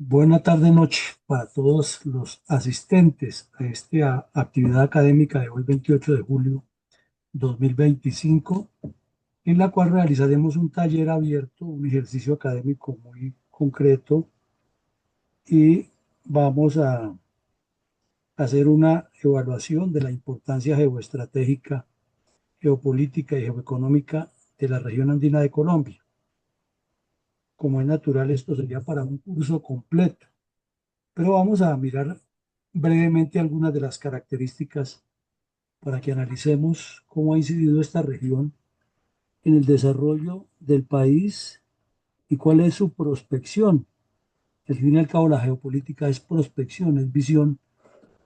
Buena tarde, noche para todos los asistentes a esta actividad académica de hoy, 28 de julio 2025, en la cual realizaremos un taller abierto, un ejercicio académico muy concreto y vamos a hacer una evaluación de la importancia geoestratégica, geopolítica y geoeconómica de la región andina de Colombia. Como es natural, esto sería para un curso completo. Pero vamos a mirar brevemente algunas de las características para que analicemos cómo ha incidido esta región en el desarrollo del país y cuál es su prospección. Al fin y al cabo, la geopolítica es prospección, es visión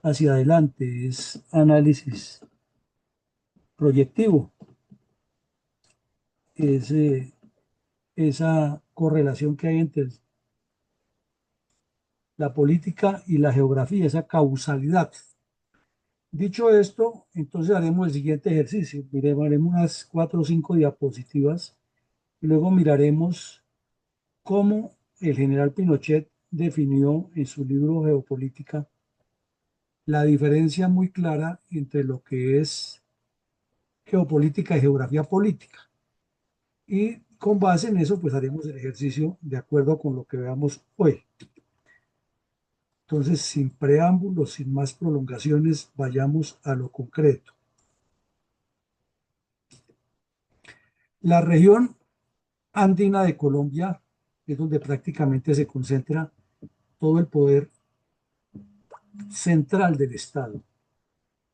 hacia adelante, es análisis proyectivo, es esa correlación que hay entre la política y la geografía, esa causalidad. Dicho esto, entonces haremos el siguiente ejercicio. Haremos unas 4 o 5 diapositivas y luego miraremos cómo el general Pinochet definió en su libro Geopolítica la diferencia muy clara entre lo que es geopolítica y geografía política. Y con base en eso, pues haremos el ejercicio de acuerdo con lo que veamos hoy. Entonces, sin preámbulos, sin más prolongaciones, vayamos a lo concreto. La región andina de Colombia es donde prácticamente se concentra todo el poder central del Estado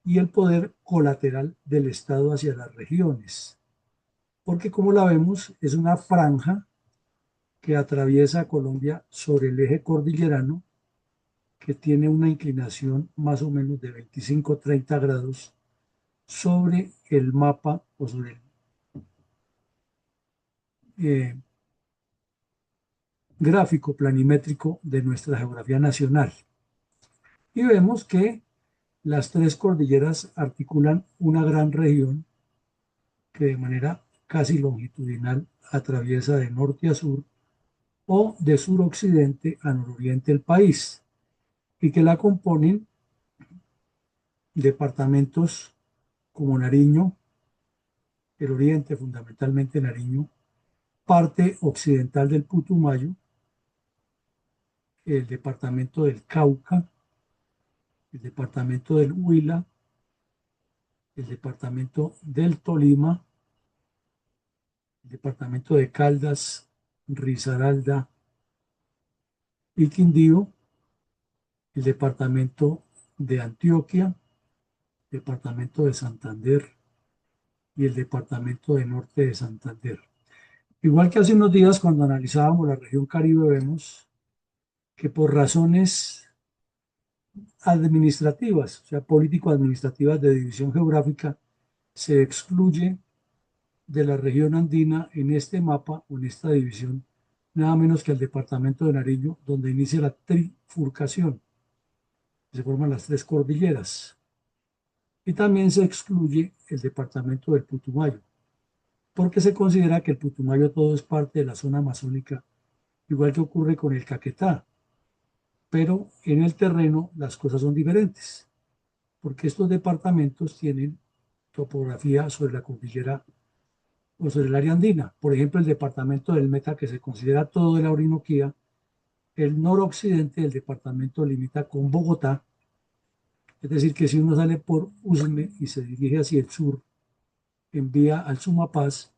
y el poder colateral del Estado hacia las regiones. Porque como la vemos, es una franja que atraviesa Colombia sobre el eje cordillerano, que tiene una inclinación más o menos de 25-30 grados sobre el mapa o sobre el gráfico planimétrico de nuestra geografía nacional. Y vemos que las tres cordilleras articulan una gran región que de manera casi longitudinal atraviesa de norte a sur o de sur occidente a nororiente el país y que la componen departamentos como Nariño, el oriente fundamentalmente Nariño, parte occidental del Putumayo, el departamento del Cauca, el departamento del Huila, el departamento del Tolima, el departamento de Caldas, Risaralda y Quindío, el departamento de Antioquia, departamento de Santander y el departamento de Norte de Santander. Igual que hace unos días cuando analizábamos la región Caribe, vemos que por razones administrativas, o sea, político-administrativas de división geográfica, se excluye de la región andina en este mapa o en esta división nada menos que el departamento de Nariño, donde inicia la trifurcación, se forman las tres cordilleras. Y también se excluye el departamento del Putumayo, porque se considera que el Putumayo todo es parte de la zona amazónica, igual que ocurre con el Caquetá, pero en el terreno las cosas son diferentes, porque estos departamentos tienen topografía sobre la cordillera o sobre el área andina. Por ejemplo, el departamento del Meta, que se considera todo de la Orinoquía, el noroccidente del departamento limita con Bogotá, es decir, que si uno sale por Usme y se dirige hacia el sur, envía al Sumapaz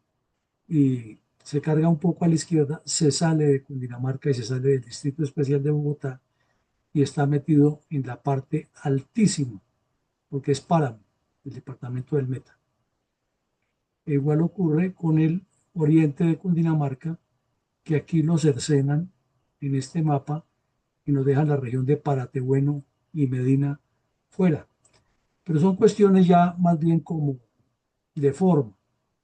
y se carga un poco a la izquierda, se sale de Cundinamarca y se sale del Distrito Especial de Bogotá y está metido en la parte altísima, porque es páramo, el departamento del Meta. E igual ocurre con el oriente de Cundinamarca, que aquí lo cercenan en este mapa y nos dejan la región de Paratebueno y Medina fuera. Pero son cuestiones ya más bien como de forma.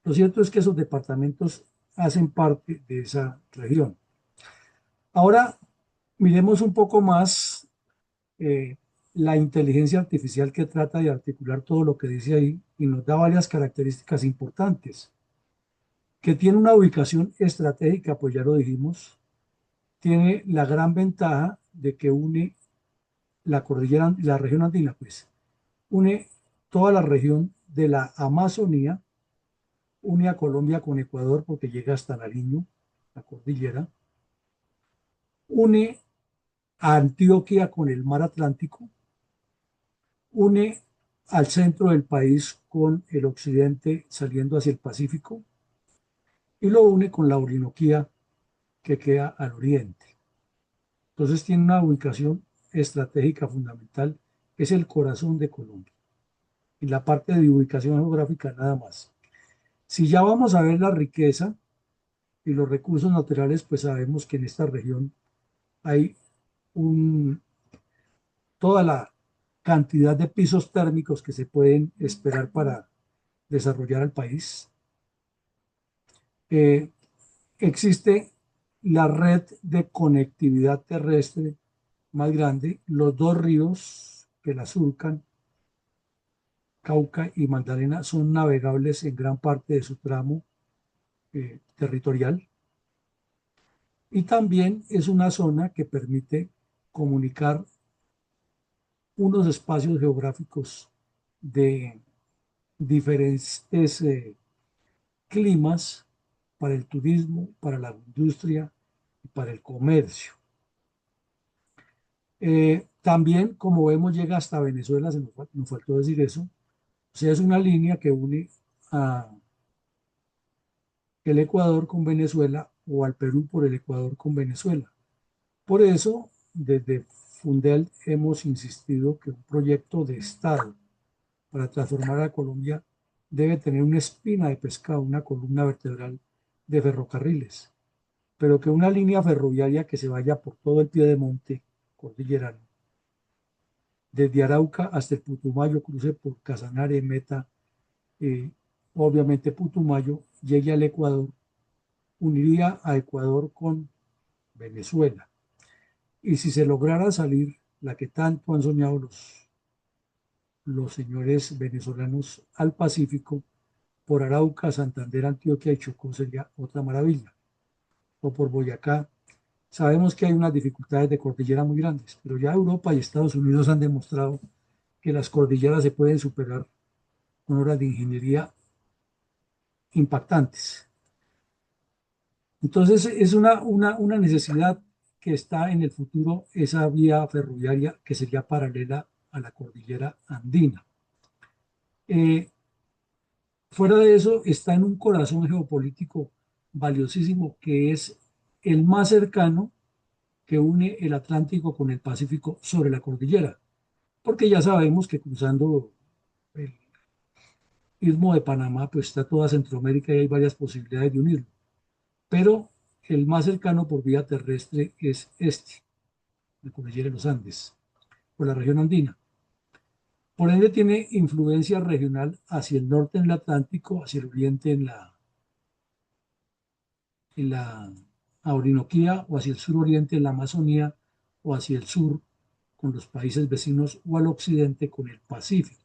Lo cierto es que esos departamentos hacen parte de esa región. Ahora miremos un poco más eh, la inteligencia artificial que trata de articular todo lo que dice ahí y nos da varias características importantes. Que tiene una ubicación estratégica, pues ya lo dijimos, tiene la gran ventaja de que une la cordillera, la región andina, pues une toda la región de la Amazonía, une a Colombia con Ecuador porque llega hasta Nariño, la cordillera, une a Antioquia con el mar Atlántico, une al centro del país con el occidente saliendo hacia el Pacífico y lo une con la Orinoquía que queda al oriente. Entonces tiene una ubicación estratégica fundamental, es el corazón de Colombia. Y la parte de ubicación geográfica nada más. Si ya vamos a ver la riqueza y los recursos naturales, pues sabemos que en esta región hay un, toda la cantidad de pisos térmicos que se pueden esperar para desarrollar el país. Eh, Existe la red de conectividad terrestre más grande, los dos ríos que la surcan, Cauca y Magdalena, son navegables en gran parte de su tramo territorial y también es una zona que permite comunicar unos espacios geográficos de diferentes climas para el turismo, para la industria y para el comercio. También, como vemos, llega hasta Venezuela, nos faltó decir eso. O sea, es una línea que une a el Ecuador con Venezuela o al Perú por el Ecuador con Venezuela. Por eso, desde Fundel hemos insistido que un proyecto de Estado para transformar a Colombia debe tener una espina de pescado, una columna vertebral de ferrocarriles, pero que una línea ferroviaria que se vaya por todo el pie de monte cordillerano, desde Arauca hasta el Putumayo, cruce por Casanare, Meta, eh, obviamente Putumayo, llegue al Ecuador, uniría a Ecuador con Venezuela. Y si se lograra salir, la que tanto han soñado los señores venezolanos al Pacífico, por Arauca, Santander, Antioquia y Chocó sería otra maravilla. O por Boyacá. Sabemos que hay unas dificultades de cordillera muy grandes, pero ya Europa y Estados Unidos han demostrado que las cordilleras se pueden superar con obras de ingeniería impactantes. Entonces es una necesidad que está en el futuro, esa vía ferroviaria que sería paralela a la cordillera andina. Eh, Fuera de eso, está en un corazón geopolítico valiosísimo que es el más cercano que une el Atlántico con el Pacífico sobre la cordillera, porque ya sabemos que cruzando el Istmo de Panamá, pues está toda Centroamérica y hay varias posibilidades de unirlo, pero el más cercano por vía terrestre es este, la cordillera de los Andes, por la región andina. Por ende tiene influencia regional hacia el norte en el Atlántico, hacia el oriente en la Orinoquía o hacia el suroriente en la Amazonía o hacia el sur con los países vecinos o al occidente con el Pacífico.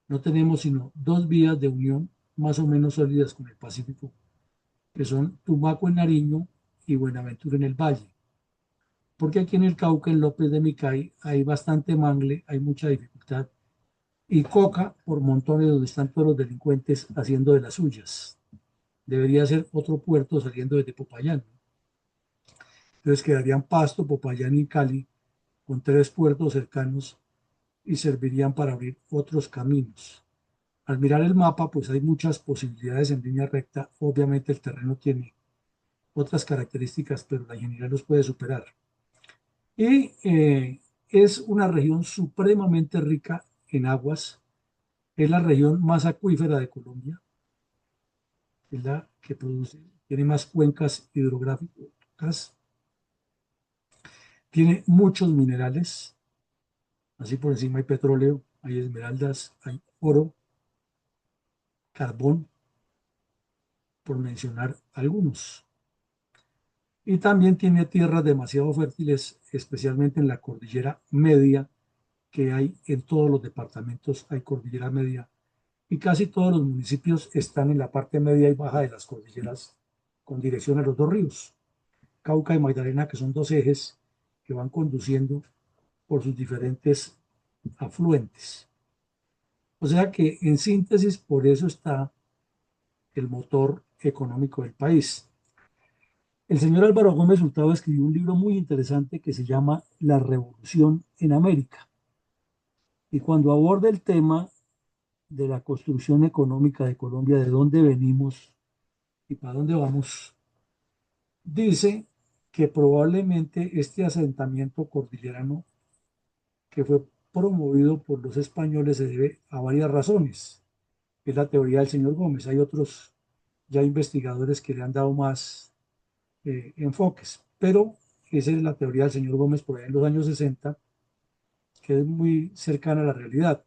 No tenemos sino dos vías de unión más o menos sólidas con el Pacífico, que son Tumaco en Nariño y Buenaventura en el Valle. Porque aquí en el Cauca, en López de Micay, hay bastante mangle, hay mucha dificultad, y coca por montones donde están todos los delincuentes haciendo de las suyas. Debería ser otro puerto saliendo desde Popayán. Entonces quedarían Pasto, Popayán y Cali con tres puertos cercanos y servirían para abrir otros caminos. Al mirar el mapa, pues hay muchas posibilidades en línea recta. Obviamente el terreno tiene otras características, pero la ingeniería los puede superar. Y es una región supremamente rica en aguas. Es la región más acuífera de Colombia. Es la que produce, tiene más cuencas hidrográficas. Tiene muchos minerales. Así por encima hay petróleo, hay esmeraldas, hay oro, carbón, por mencionar algunos. Y también tiene tierras demasiado fértiles, especialmente en la cordillera media, que hay en todos los departamentos, hay cordillera media, y casi todos los municipios están en la parte media y baja de las cordilleras, con dirección a los dos ríos, Cauca y Magdalena, que son dos ejes que van conduciendo por sus diferentes afluentes. O sea que, en síntesis, por eso está el motor económico del país. El señor Álvaro Gómez Hurtado escribió un libro muy interesante que se llama La Revolución en América. Y cuando aborda el tema de la construcción económica de Colombia, de dónde venimos y para dónde vamos, dice que probablemente este asentamiento cordillerano que fue promovido por los españoles se debe a varias razones. Es la teoría del señor Gómez. Hay otros ya investigadores que le han dado más enfoques, pero esa es la teoría del señor Gómez por ahí en los años 60, que es muy cercana a la realidad.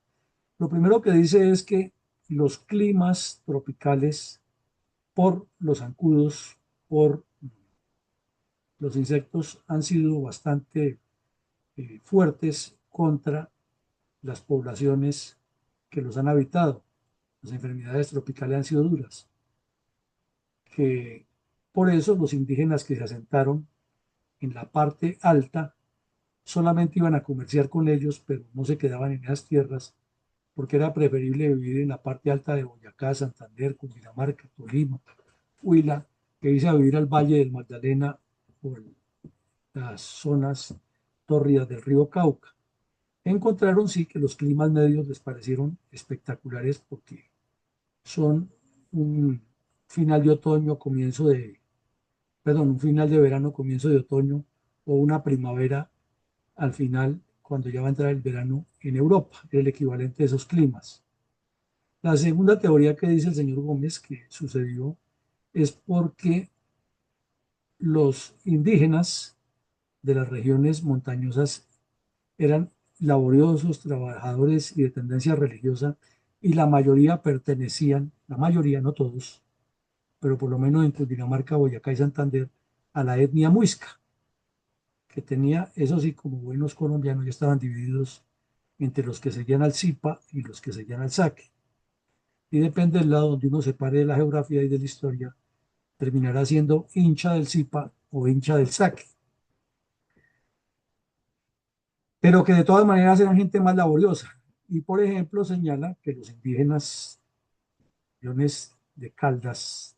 Lo primero que dice es que los climas tropicales, por los zancudos, por los insectos, han sido bastante fuertes contra las poblaciones que los han habitado. Las enfermedades tropicales han sido duras, que por eso los indígenas que se asentaron en la parte alta solamente iban a comerciar con ellos, pero no se quedaban en esas tierras, porque era preferible vivir en la parte alta de Boyacá, Santander, Cundinamarca, Tolima, Huila, que irse a vivir al Valle del Magdalena o en las zonas tórridas del río Cauca. Encontraron sí que los climas medios les parecieron espectaculares porque son un final de otoño, un final de verano, comienzo de otoño, o una primavera al final, cuando ya va a entrar el verano en Europa, el equivalente de esos climas. La segunda teoría que dice el señor Gómez que sucedió es porque los indígenas de las regiones montañosas eran laboriosos, trabajadores y de tendencia religiosa, y la mayoría pertenecían, la mayoría, no todos, pero por lo menos en Cundinamarca, Boyacá y Santander, a la etnia muisca, que tenía, eso sí, como buenos colombianos, ya estaban divididos entre los que seguían al Zipa y los que seguían al Saque. Y depende del lado donde uno se pare de la geografía y de la historia, terminará siendo hincha del Zipa o hincha del Saque. Pero que de todas maneras eran gente más laboriosa. Y por ejemplo señala que los indígenas regiones de Caldas,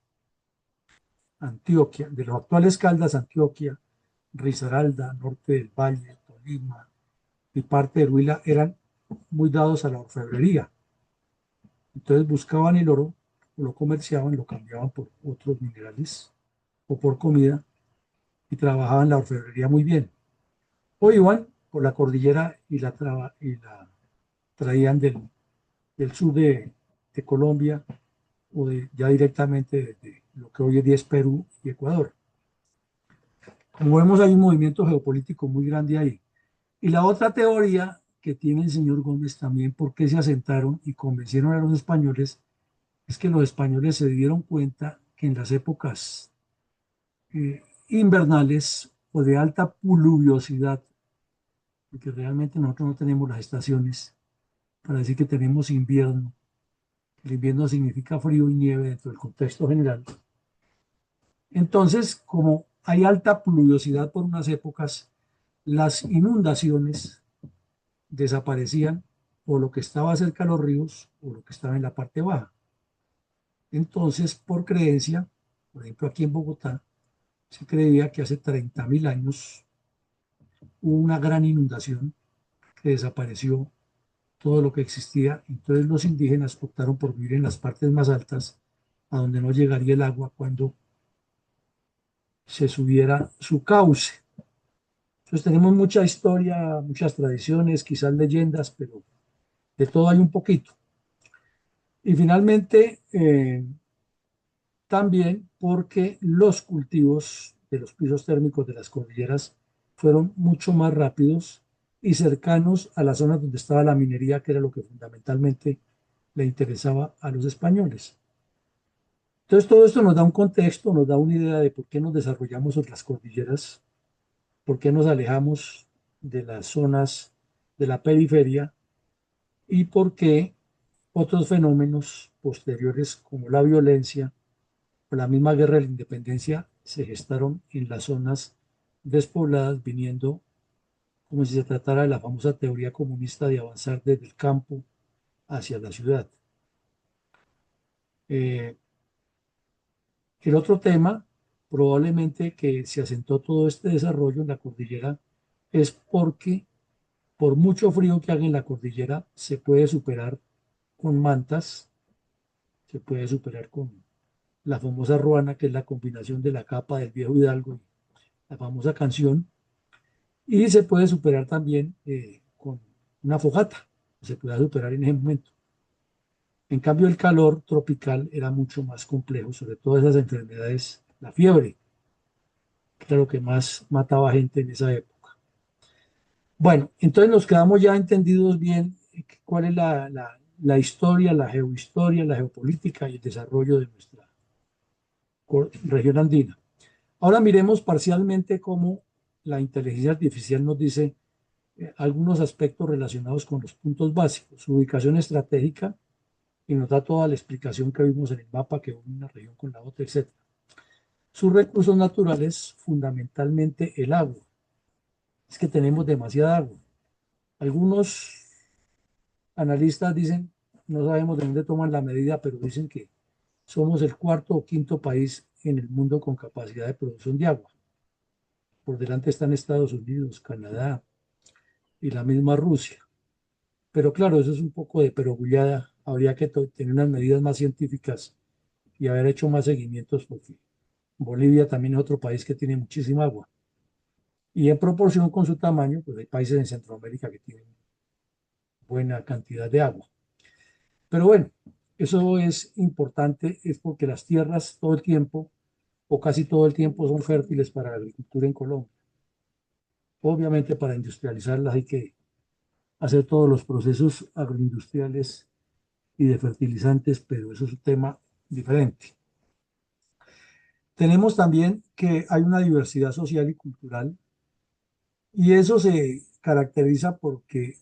Antioquia, de los actuales Caldas, Antioquia, Risaralda, norte del Valle, Tolima y parte de Huila, eran muy dados a la orfebrería. Entonces buscaban el oro, lo comerciaban, lo cambiaban por otros minerales o por comida y trabajaban la orfebrería muy bien. O iban por la cordillera y la traían del sur de Colombia o ya directamente de lo que hoy en día es Perú y Ecuador. Como vemos, hay un movimiento geopolítico muy grande ahí. Y la otra teoría que tiene el señor Gómez también, por qué se asentaron y convencieron a los españoles, es que los españoles se dieron cuenta que en las épocas invernales o de alta pluviosidad, porque realmente nosotros no tenemos las estaciones para decir que tenemos invierno. El invierno significa frío y nieve dentro del contexto general. Entonces, como hay alta pluviosidad por unas épocas, las inundaciones desaparecían o lo que estaba cerca de los ríos o lo que estaba en la parte baja. Entonces, por creencia, por ejemplo, aquí en Bogotá, se creía que hace 30.000 años hubo una gran inundación que desapareció todo lo que existía. Entonces los indígenas optaron por vivir en las partes más altas, a donde no llegaría el agua cuando se subiera su cauce. Entonces tenemos mucha historia, muchas tradiciones, quizás leyendas, pero de todo hay un poquito. Y finalmente, también porque los cultivos de los pisos térmicos de las cordilleras fueron mucho más rápidos y cercanos a las zonas donde estaba la minería, que era lo que fundamentalmente le interesaba a los españoles. Entonces, todo esto nos da un contexto, nos da una idea de por qué nos desarrollamos sobre las cordilleras, por qué nos alejamos de las zonas de la periferia y por qué otros fenómenos posteriores como la violencia o la misma guerra de la independencia se gestaron en las zonas despobladas, viniendo como si se tratara de la famosa teoría comunista de avanzar desde el campo hacia la ciudad. Eh, el otro tema, probablemente que se asentó todo este desarrollo en la cordillera, es porque por mucho frío que haga en la cordillera, se puede superar con mantas, se puede superar con la famosa ruana, que es la combinación de la capa del viejo Hidalgo y la famosa canción, y se puede superar también con una fogata, se puede superar en ese momento. En cambio, el calor tropical era mucho más complejo, sobre todo esas enfermedades, la fiebre, que era lo que más mataba gente en esa época. Bueno, entonces nos quedamos ya entendidos bien cuál es la historia, la geohistoria, la geopolítica y el desarrollo de nuestra región andina. Ahora miremos parcialmente cómo la inteligencia artificial nos dice algunos aspectos relacionados con los puntos básicos, su ubicación estratégica, y nos da toda la explicación que vimos en el mapa que une una región con la otra, etc. Sus recursos naturales, fundamentalmente el agua. Es que tenemos demasiada agua. Algunos analistas dicen, no sabemos de dónde toman la medida, pero dicen que somos el cuarto o quinto país en el mundo con capacidad de producción de agua. Por delante están Estados Unidos, Canadá y la misma Rusia. Pero claro, eso es un poco de perogullada. Habría que tener unas medidas más científicas y haber hecho más seguimientos porque Bolivia también es otro país que tiene muchísima agua. Y en proporción con su tamaño, pues hay países en Centroamérica que tienen buena cantidad de agua. Pero bueno, eso es importante, es porque las tierras todo el tiempo, o casi todo el tiempo, son fértiles para la agricultura en Colombia. Obviamente para industrializarlas hay que hacer todos los procesos agroindustriales y de fertilizantes, pero eso es un tema diferente. Tenemos también que hay una diversidad social y cultural, y eso se caracteriza porque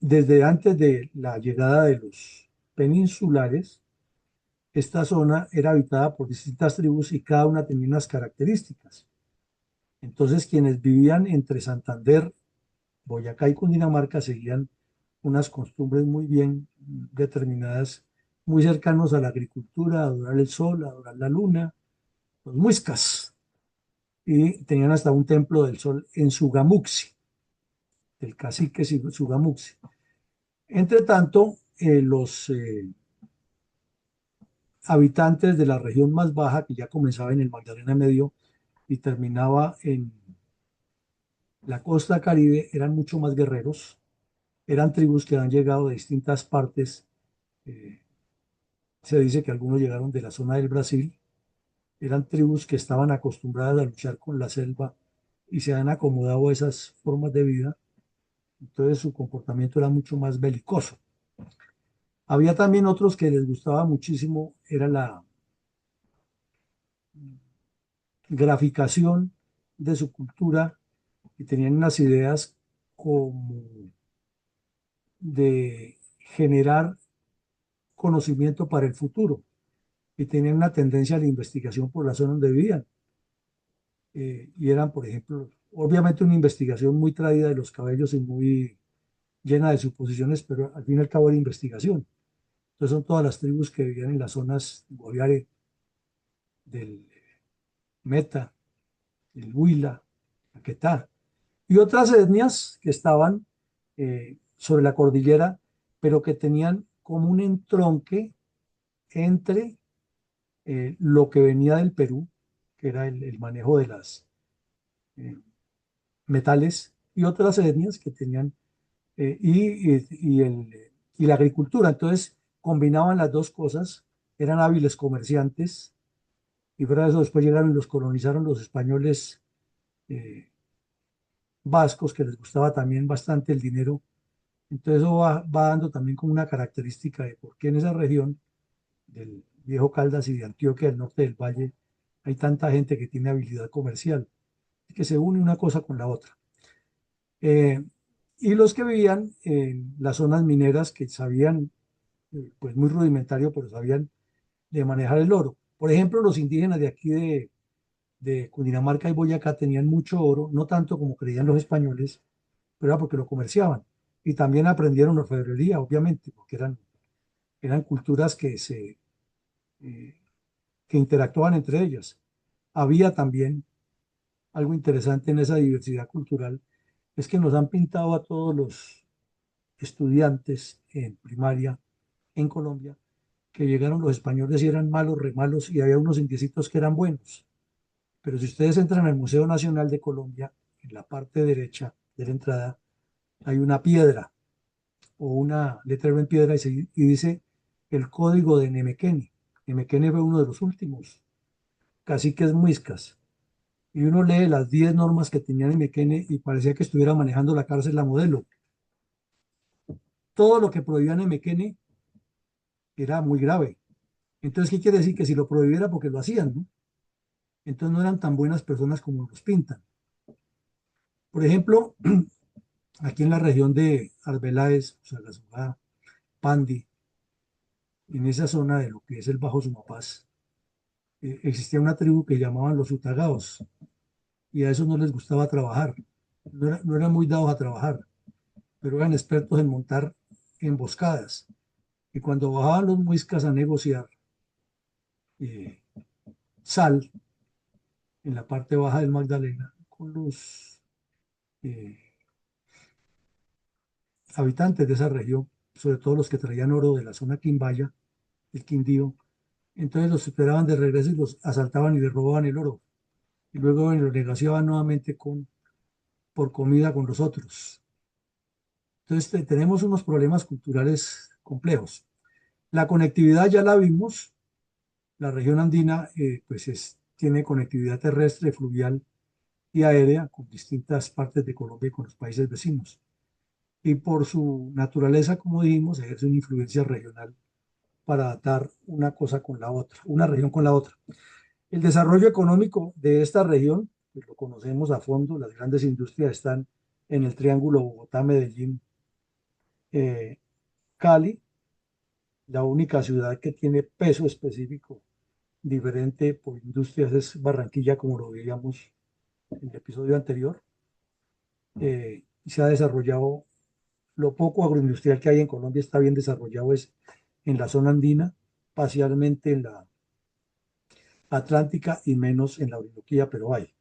desde antes de la llegada de los peninsulares, esta zona era habitada por distintas tribus y cada una tenía unas características. Entonces, quienes vivían entre Santander, Boyacá y Cundinamarca seguían unas costumbres muy bien determinadas, muy cercanos a la agricultura, a adorar el sol, a adorar la luna, los muiscas, y tenían hasta un templo del sol en Sugamuxi, del cacique Sugamuxi. Entre tanto, los habitantes de la región más baja, que ya comenzaba en el Magdalena Medio y terminaba en la costa Caribe, eran mucho más guerreros, eran tribus que han llegado de distintas partes. eh, Se dice que algunos llegaron de la zona del Brasil, eran tribus que estaban acostumbradas a luchar con la selva y se han acomodado a esas formas de vida, entonces su comportamiento era mucho más belicoso. Había también otros que les gustaba muchísimo, era la graficación de su cultura y tenían unas ideas como de generar conocimiento para el futuro y tenían una tendencia a la investigación por la zona donde vivían. Y eran, por ejemplo, obviamente una investigación muy traída de los cabellos y muy llena de suposiciones, pero al fin y al cabo era investigación. Entonces son todas las tribus que vivían en las zonas Guaviare, del Meta, el Huila, Caquetá, y otras etnias que estaban sobre la cordillera, pero que tenían como un entronque entre lo que venía del Perú, que era el manejo de las eh, metales, y otras etnias que tenían, y la agricultura. Entonces combinaban las dos cosas, eran hábiles comerciantes, y fuera de eso después llegaron y los colonizaron los españoles eh, vascos, que les gustaba también bastante el dinero. Entonces eso va dando también como una característica de por qué en esa región del Viejo Caldas y de Antioquia, del norte del Valle, hay tanta gente que tiene habilidad comercial, que se une una cosa con la otra. Eh, y los que vivían en las zonas mineras que sabían, pues muy rudimentario, pero sabían de manejar el oro. Por ejemplo, los indígenas de aquí de Cundinamarca y Boyacá tenían mucho oro, no tanto como creían los españoles, pero era porque lo comerciaban. Y también aprendieron orfebrería, obviamente, porque eran culturas eh, que interactuaban entre ellas. Había también algo interesante en esa diversidad cultural, es que nos han pintado a todos los estudiantes en primaria en Colombia, que llegaron los españoles y eran malos, re malos, y había unos indiecitos que eran buenos. Pero si ustedes entran al Museo Nacional de Colombia, en la parte derecha de la entrada, hay una piedra o una letra en piedra y dice el código de Nemequeni. Nemequeni fue uno de los últimos caciques muiscas. Y uno lee las 10 normas que tenía Nemequeni y parecía que estuviera manejando la cárcel la modelo. Todo lo que prohibía Nemequeni era muy grave. Entonces, ¿qué quiere decir? Que si lo prohibiera porque lo hacían, ¿no? Entonces no eran tan buenas personas como los pintan. Por ejemplo, aquí en la región de Arbeláez, o sea, la ciudad Pandi, en esa zona de lo que es el Bajo Sumapaz, existía una tribu que llamaban los Utagaos, y a eso no les gustaba trabajar. No eran muy dados a trabajar, pero eran expertos en montar emboscadas. Y cuando bajaban los muiscas a negociar eh, sal en la parte baja del Magdalena con los eh, habitantes de esa región, sobre todo los que traían oro de la zona Quimbaya, el Quindío, entonces los esperaban de regreso y los asaltaban y les robaban el oro. Y luego lo negociaban nuevamente por comida con los otros. Entonces tenemos unos problemas culturales complejos. La conectividad ya la vimos. La región andina pues tiene conectividad terrestre, fluvial y aérea con distintas partes de Colombia y con los países vecinos. Y por su naturaleza, como dijimos, ejerce una influencia regional para atar una cosa con la otra, una región con la otra. El desarrollo económico de esta región, pues lo conocemos a fondo, las grandes industrias están en el triángulo Bogotá, Medellín, eh, Cali, la única ciudad que tiene peso específico diferente por industrias es Barranquilla, como lo veíamos en el episodio anterior. Se ha desarrollado, lo poco agroindustrial que hay en Colombia está bien desarrollado es en la zona andina, parcialmente en la Atlántica y menos en la Orinoquía, pero hay.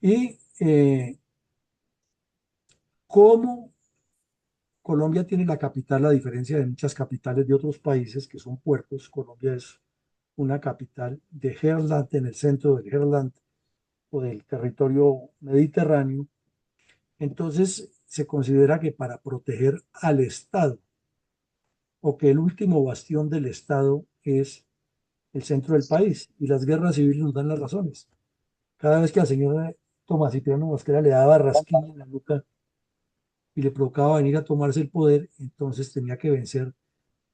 Y cómo Colombia tiene la capital, a diferencia de muchas capitales de otros países que son puertos, Colombia es una capital de Herland, en el centro del Herland o del territorio mediterráneo. Entonces se considera que para proteger al Estado o que el último bastión del Estado es el centro del país y las guerras civiles nos dan las razones. Cada vez que al señor Tomás Cipriano Mosquera le daba rasquiña en la nuca y le provocaba venir a tomarse el poder, entonces tenía que vencer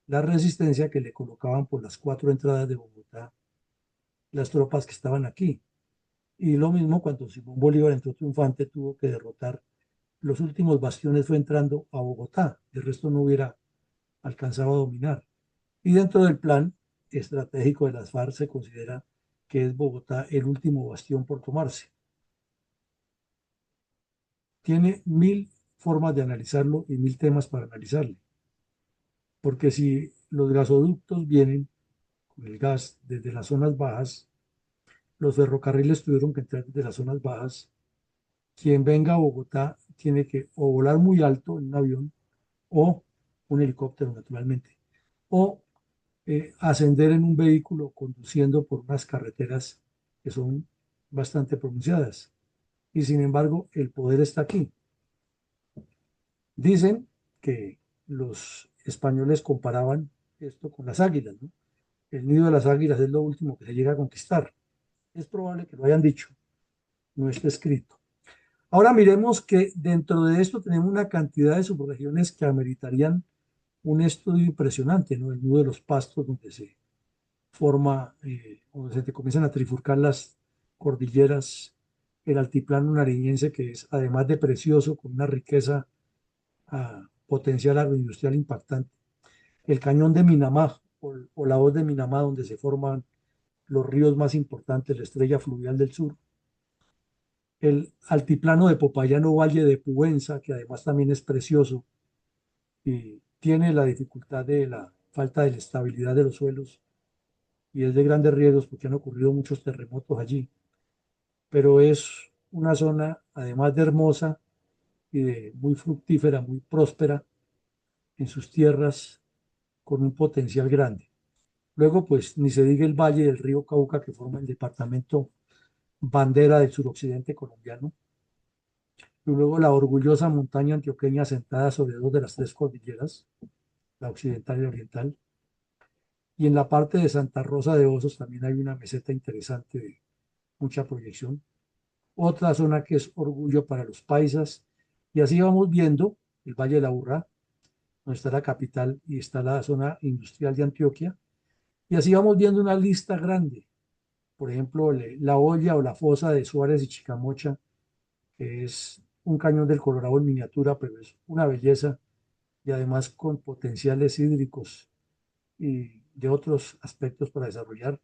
la resistencia que le colocaban por las 4 entradas de Bogotá las tropas que estaban aquí. Y lo mismo cuando Simón Bolívar entró triunfante, tuvo que derrotar los últimos bastiones, fue entrando a Bogotá, el resto no hubiera alcanzado a dominar. Y dentro del plan estratégico de las FARC se considera que es Bogotá el último bastión por tomarse. Tiene 1000 formas de analizarlo y 1000 temas para analizarlo. Porque si los gasoductos vienen con el gas desde las zonas bajas, los ferrocarriles tuvieron que entrar desde las zonas bajas. Quien venga a Bogotá tiene que o volar muy alto en un avión o un helicóptero, naturalmente, o ascender en un vehículo conduciendo por unas carreteras que son bastante pronunciadas. Y sin embargo, el poder está aquí. Dicen que los españoles comparaban esto con las águilas, ¿no? El nido de las águilas es lo último que se llega a conquistar. Es probable que lo hayan dicho, no está escrito. Ahora miremos que dentro de esto tenemos una cantidad de subregiones que ameritarían un estudio impresionante, ¿no? El nudo de los pastos, donde se forma, donde se te comienzan a trifurcar las cordilleras, el altiplano nariñense, que es además de precioso, con una riqueza potencial agroindustrial impactante, el cañón de Minamá o la hoz de Minamá, donde se forman los ríos más importantes, la estrella fluvial del sur, el altiplano de Popayán o Valle de Puenza, que además también es precioso y tiene la dificultad de la falta de la estabilidad de los suelos y es de grandes riesgos porque han ocurrido muchos terremotos allí, pero es una zona, además de hermosa y de muy fructífera, muy próspera en sus tierras, con un potencial grande. Luego, pues, ni se diga el valle del río Cauca, que forma el departamento bandera del suroccidente colombiano, y luego la orgullosa montaña antioqueña sentada sobre dos de las tres cordilleras, la occidental y la oriental, y en la parte de Santa Rosa de Osos también hay una meseta interesante de mucha proyección. Otra zona que es orgullo para los paisas, y así vamos viendo el Valle de la Urrá, donde está la capital y está la zona industrial de Antioquia, y así vamos viendo una lista grande. Por ejemplo, la olla o la fosa de Suárez y Chicamocha, que es un cañón del Colorado en miniatura, pero es una belleza y además con potenciales hídricos y de otros aspectos para desarrollar.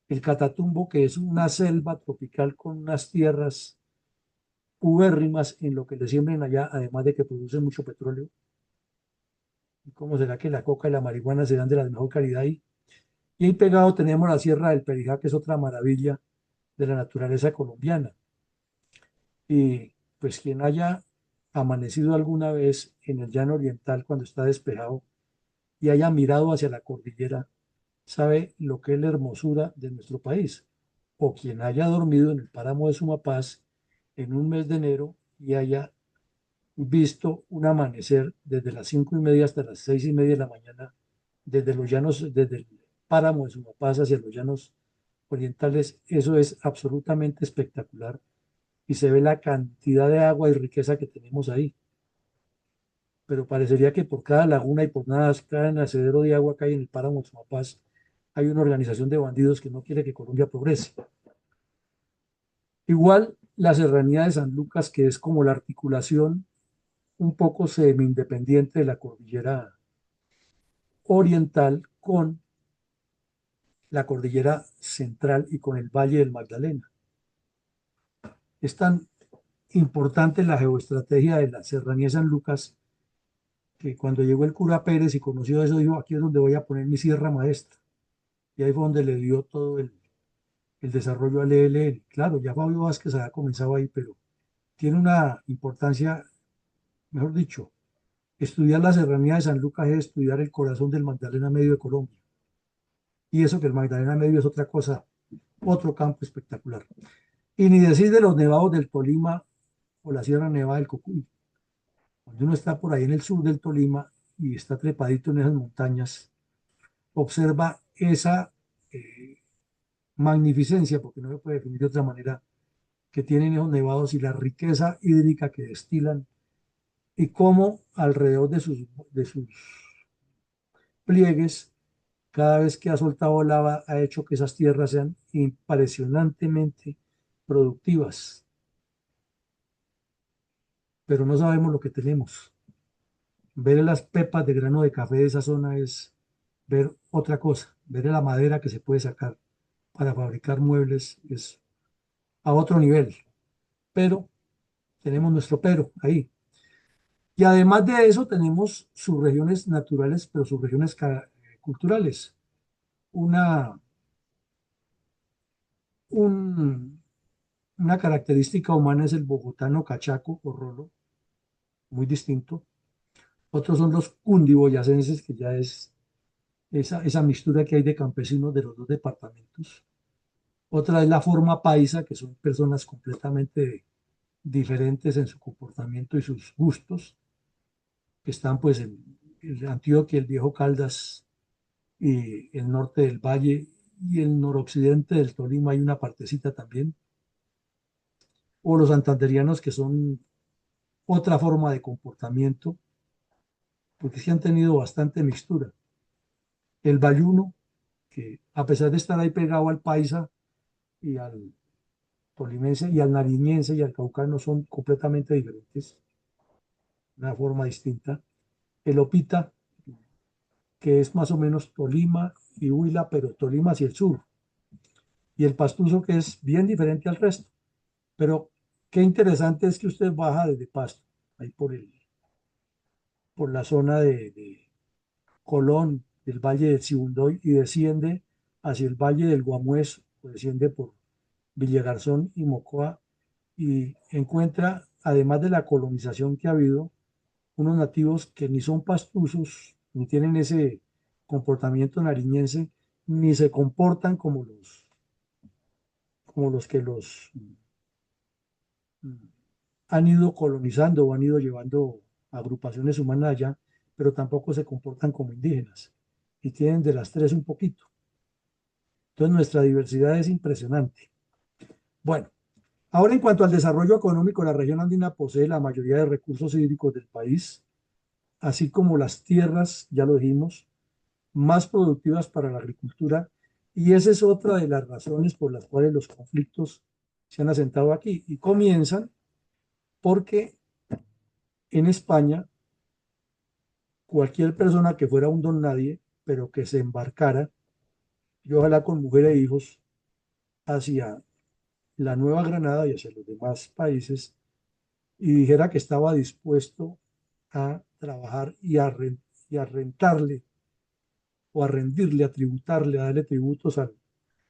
El Catatumbo, que es una selva tropical con unas tierras ubérrimas en lo que le siembren allá, además de que produce mucho petróleo. ¿Y cómo será que la coca y la marihuana se dan de la mejor calidad ahí? Y ahí pegado tenemos la Sierra del Perijá, que es otra maravilla de la naturaleza colombiana. Y pues quien haya amanecido alguna vez en el llano oriental cuando está despejado y haya mirado hacia la cordillera, sabe lo que es la hermosura de nuestro país. O quien haya dormido en el páramo de Sumapaz en un mes de enero y haya visto un amanecer desde las 5:30 hasta las 6:30 de la mañana, desde los llanos, desde el páramo de Sumapaz hacia los llanos orientales, eso es absolutamente espectacular y se ve la cantidad de agua y riqueza que tenemos ahí. Pero parecería que por cada laguna y por cada nacedero de agua que hay en el páramo de Sumapaz, hay una organización de bandidos que no quiere que Colombia progrese. Igual la serranía de San Lucas, que es como la articulación un poco semi-independiente de la cordillera oriental con la cordillera central y con el Valle del Magdalena. Es tan importante la geoestrategia de la serranía de San Lucas que cuando llegó el cura Pérez y conoció eso, dijo, aquí es donde voy a poner mi sierra maestra. Y ahí fue donde le dio todo el desarrollo al ELN. Claro, ya Fabio Vázquez había comenzado ahí, pero tiene una importancia, mejor dicho, estudiar la serranía de San Lucas es estudiar el corazón del Magdalena Medio de Colombia. Y eso que el Magdalena Medio es otra cosa, otro campo espectacular. Y ni decir de los nevados del Tolima o la Sierra Nevada del Cocuy. Cuando uno está por ahí en el sur del Tolima y está trepadito en esas montañas, observa esa magnificencia, porque no se puede definir de otra manera, que tienen esos nevados y la riqueza hídrica que destilan y cómo alrededor de sus pliegues, cada vez que ha soltado lava, ha hecho que esas tierras sean impresionantemente productivas, pero no sabemos lo que tenemos. Ver las pepas de grano de café de esa zona es ver otra cosa, ver la madera que se puede sacar para fabricar muebles es a otro nivel, pero tenemos nuestro pero ahí. Y además de eso tenemos sus regiones naturales, pero sus regiones culturales. Una, un- una característica humana es el bogotano cachaco o rolo, muy distinto. Otros son los cundiboyacenses, que ya es esa mixtura que hay de campesinos de los dos departamentos. Otra es la forma paisa, que son personas completamente diferentes en su comportamiento y sus gustos, que están pues en el Antioquia, el Viejo Caldas y el norte del Valle y el noroccidente del Tolima hay una partecita también. O los santanderianos, que son otra forma de comportamiento, porque sí han tenido bastante mixtura. El bayuno, que a pesar de estar ahí pegado al paisa y al tolimense y al nariñense y al caucano, son completamente diferentes, una forma distinta. El opita, que es más o menos Tolima y Huila, pero Tolima hacia el sur. y el Pastuso, que es bien diferente al resto. Pero qué interesante es que usted baja desde Pasto, ahí por la zona de Colón, del Valle del Sibundoy, y desciende hacia el Valle del Guamués, o desciende por Villagarzón y Mocoa, y encuentra, además de la colonización que ha habido, unos nativos que ni son pastusos, ni tienen ese comportamiento nariñense, ni se comportan como los que los han ido colonizando o han ido llevando agrupaciones humanas allá, pero tampoco se comportan como indígenas y tienen de las tres un poquito. Entonces nuestra diversidad es impresionante. Bueno, ahora en cuanto al desarrollo económico, la región andina posee la mayoría de recursos hídricos del país, así como las tierras, ya lo dijimos, más productivas para la agricultura, y esa es otra de las razones por las cuales los conflictos se han asentado aquí y comienzan porque en España cualquier persona que fuera un don nadie, pero que se embarcara, y ojalá con mujer e hijos, hacia la Nueva Granada y hacia los demás países, y dijera que estaba dispuesto a trabajar y a rentarle o a rendirle, a tributarle, a darle tributos a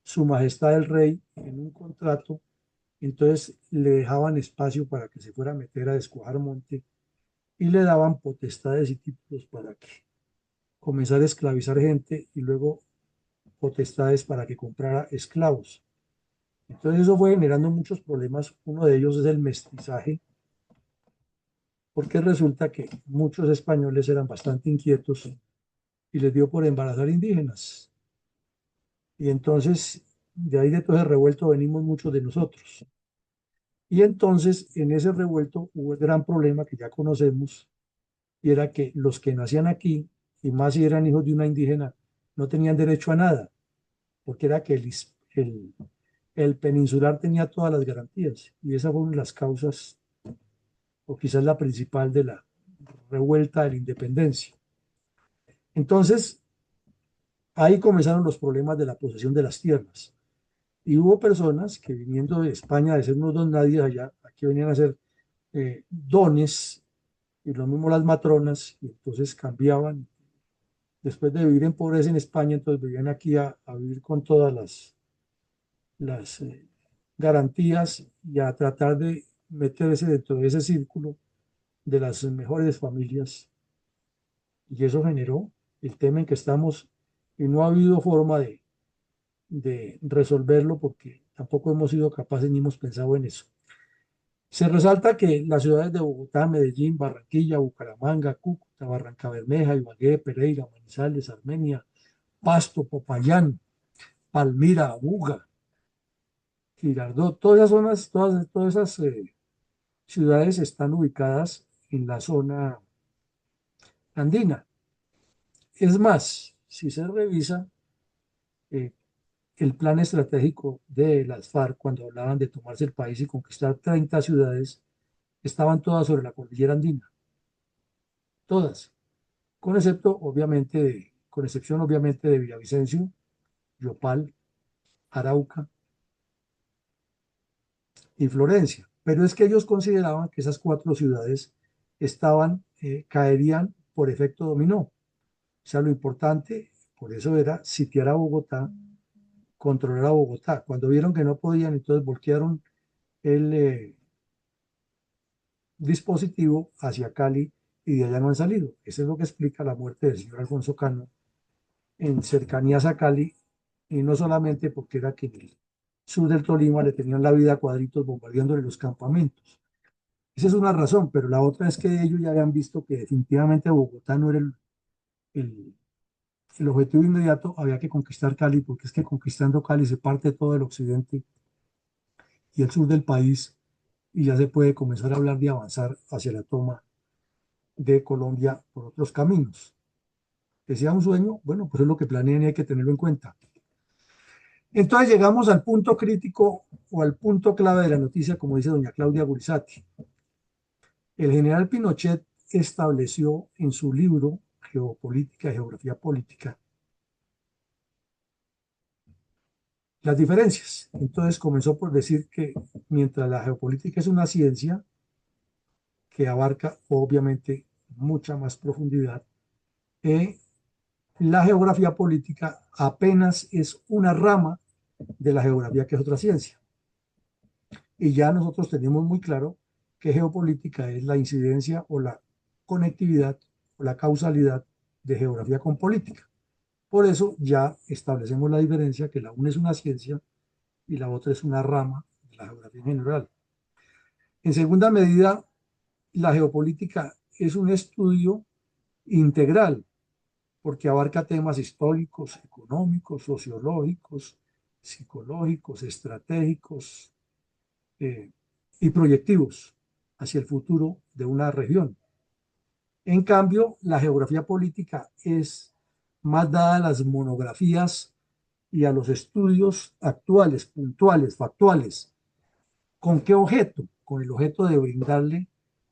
su majestad el rey en un contrato, entonces le dejaban espacio para que se fuera a meter a descuajar monte y le daban potestades y títulos para que comenzara a esclavizar gente y luego potestades para que comprara esclavos. Entonces eso fue generando muchos problemas. Uno de ellos es el mestizaje, porque resulta que muchos españoles eran bastante inquietos y les dio por embarazar indígenas. Y entonces de ahí de todo ese revuelto venimos muchos de nosotros. Y entonces en ese revuelto hubo el gran problema que ya conocemos, y era que los que nacían aquí, y más si eran hijos de una indígena, no tenían derecho a nada, porque era que el peninsular tenía todas las garantías, y esa fue una de las causas, o quizás la principal, de la revuelta de la independencia. Entonces, ahí comenzaron los problemas de la posesión de las tierras. Y hubo personas que viniendo de España, de ser unos don nadie allá, aquí venían a hacer dones, y lo mismo las matronas, y entonces cambiaban. Después de vivir en pobreza en España, entonces vivían aquí a vivir con todas las garantías y a tratar de meterse dentro de ese círculo de las mejores familias. Y eso generó el tema en que estamos y no ha habido forma de resolverlo porque tampoco hemos sido capaces ni hemos pensado en eso. Se resalta que las ciudades de Bogotá, Medellín, Barranquilla, Bucaramanga, Cúcuta, Barrancabermeja, Ibagué, Pereira, Manizales, Armenia, Pasto, Popayán, Palmira, Buga, Girardot, todas esas zonas, todas esas ciudades están ubicadas en la zona andina. Es más, si se revisa eh, el plan estratégico de las FARC, cuando hablaban de tomarse el país y conquistar 30 ciudades, estaban todas sobre la cordillera andina, todas, con excepción obviamente de Villavicencio, Yopal, Arauca y Florencia. Pero es que ellos consideraban que esas cuatro ciudades caerían por efecto dominó. O sea, lo importante, por eso era sitiar a Bogotá, controlar a Bogotá. Cuando vieron que no podían, entonces voltearon el dispositivo hacia Cali y de allá no han salido. Eso es lo que explica la muerte del señor Alfonso Cano en cercanías a Cali, y no solamente porque era que en el sur del Tolima le tenían la vida a cuadritos bombardeándole los campamentos. Esa es una razón, pero la otra es que ellos ya habían visto que definitivamente Bogotá no era el, el objetivo inmediato, había que conquistar Cali, porque es que conquistando Cali se parte todo el occidente y el sur del país, y ya se puede comenzar a hablar de avanzar hacia la toma de Colombia por otros caminos. ¿Decía un sueño? Bueno, pues es lo que planean y hay que tenerlo en cuenta. Entonces llegamos al punto crítico o al punto clave de la noticia, como dice doña Claudia Gurizati. El general Pinochet estableció en su libro Geopolítica y Geografía Política las diferencias. Entonces comenzó por decir que mientras la geopolítica es una ciencia que abarca obviamente mucha más profundidad, eh, la geografía política apenas es una rama de la geografía que es otra ciencia. Y ya nosotros tenemos muy claro que geopolítica es la incidencia o la conectividad o la causalidad de geografía con política. Por eso ya establecemos la diferencia que la una es una ciencia y la otra es una rama de la geografía en general. En segunda medida, la geopolítica es un estudio integral porque abarca temas históricos, económicos, sociológicos, psicológicos, estratégicos, eh, y proyectivos hacia el futuro de una región. En cambio, la geografía política es más dada a las monografías y a los estudios actuales, puntuales, factuales. ¿Con qué objeto? Con el objeto de brindarle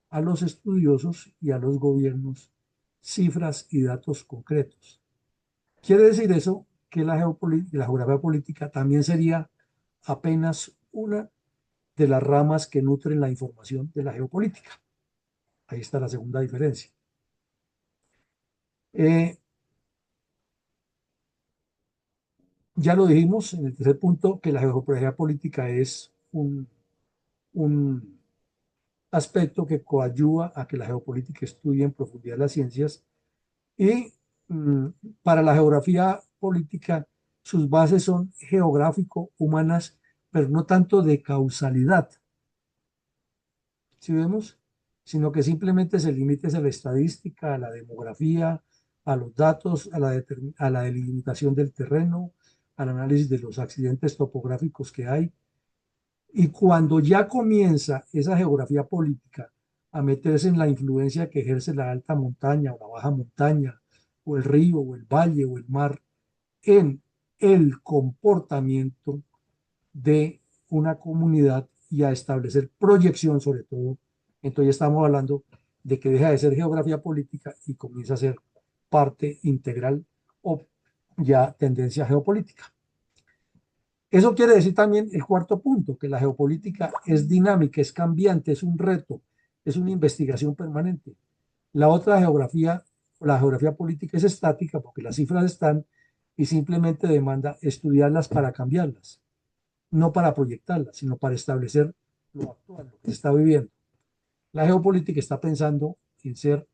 a los estudiosos y a los gobiernos cifras y datos concretos. Quiere decir eso que la geografía política también sería apenas una de las ramas que nutren la información de la geopolítica. Ahí está la segunda diferencia. Eh, ya lo dijimos en el tercer punto, que la geografía política es un aspecto que coadyuva a que la geopolítica estudie en profundidad las ciencias y mm, para la geografía política sus bases son geográfico-humanas, pero no tanto de causalidad, ¿sí vemos? Sino que simplemente se limite a la estadística, a la demografía, a los datos, a la delimitación del terreno, al análisis de los accidentes topográficos que hay. Y cuando ya comienza esa geografía política a meterse en la influencia que ejerce la alta montaña o la baja montaña, o el río, o el valle, o el mar, en el comportamiento de una comunidad y a establecer proyección sobre todo. Entonces estamos hablando de que deja de ser geografía política y comienza a ser parte integral o ya tendencia geopolítica. Eso quiere decir también el cuarto punto, que la geopolítica es dinámica, es cambiante, es un reto, es una investigación permanente. La otra geografía, la geografía política es estática porque las cifras están y simplemente demanda estudiarlas para cambiarlas, no para proyectarlas, sino para establecer lo actual, lo que se está viviendo. La geopolítica está pensando en ser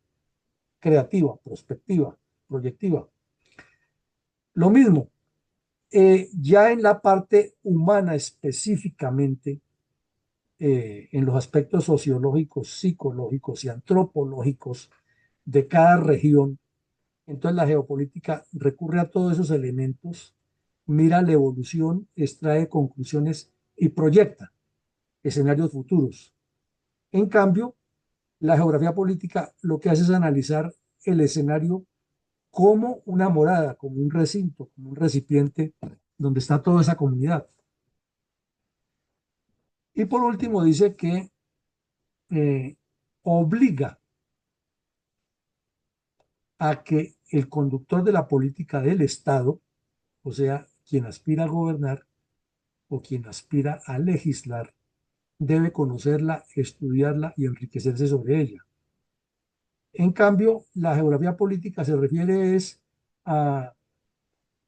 creativa, prospectiva, proyectiva. Lo mismo, ya en la parte humana específicamente, en los aspectos sociológicos, psicológicos y antropológicos de cada región, entonces la geopolítica recurre a todos esos elementos, mira la evolución, extrae conclusiones y proyecta escenarios futuros. En cambio, la geografía política lo que hace es analizar el escenario como una morada, como un recinto, como un recipiente donde está toda esa comunidad. Y por último dice que obliga a que el conductor de la política del Estado, o sea, quien aspira a gobernar o quien aspira a legislar, debe conocerla, estudiarla y enriquecerse sobre ella. En cambio, la geografía política se refiere es a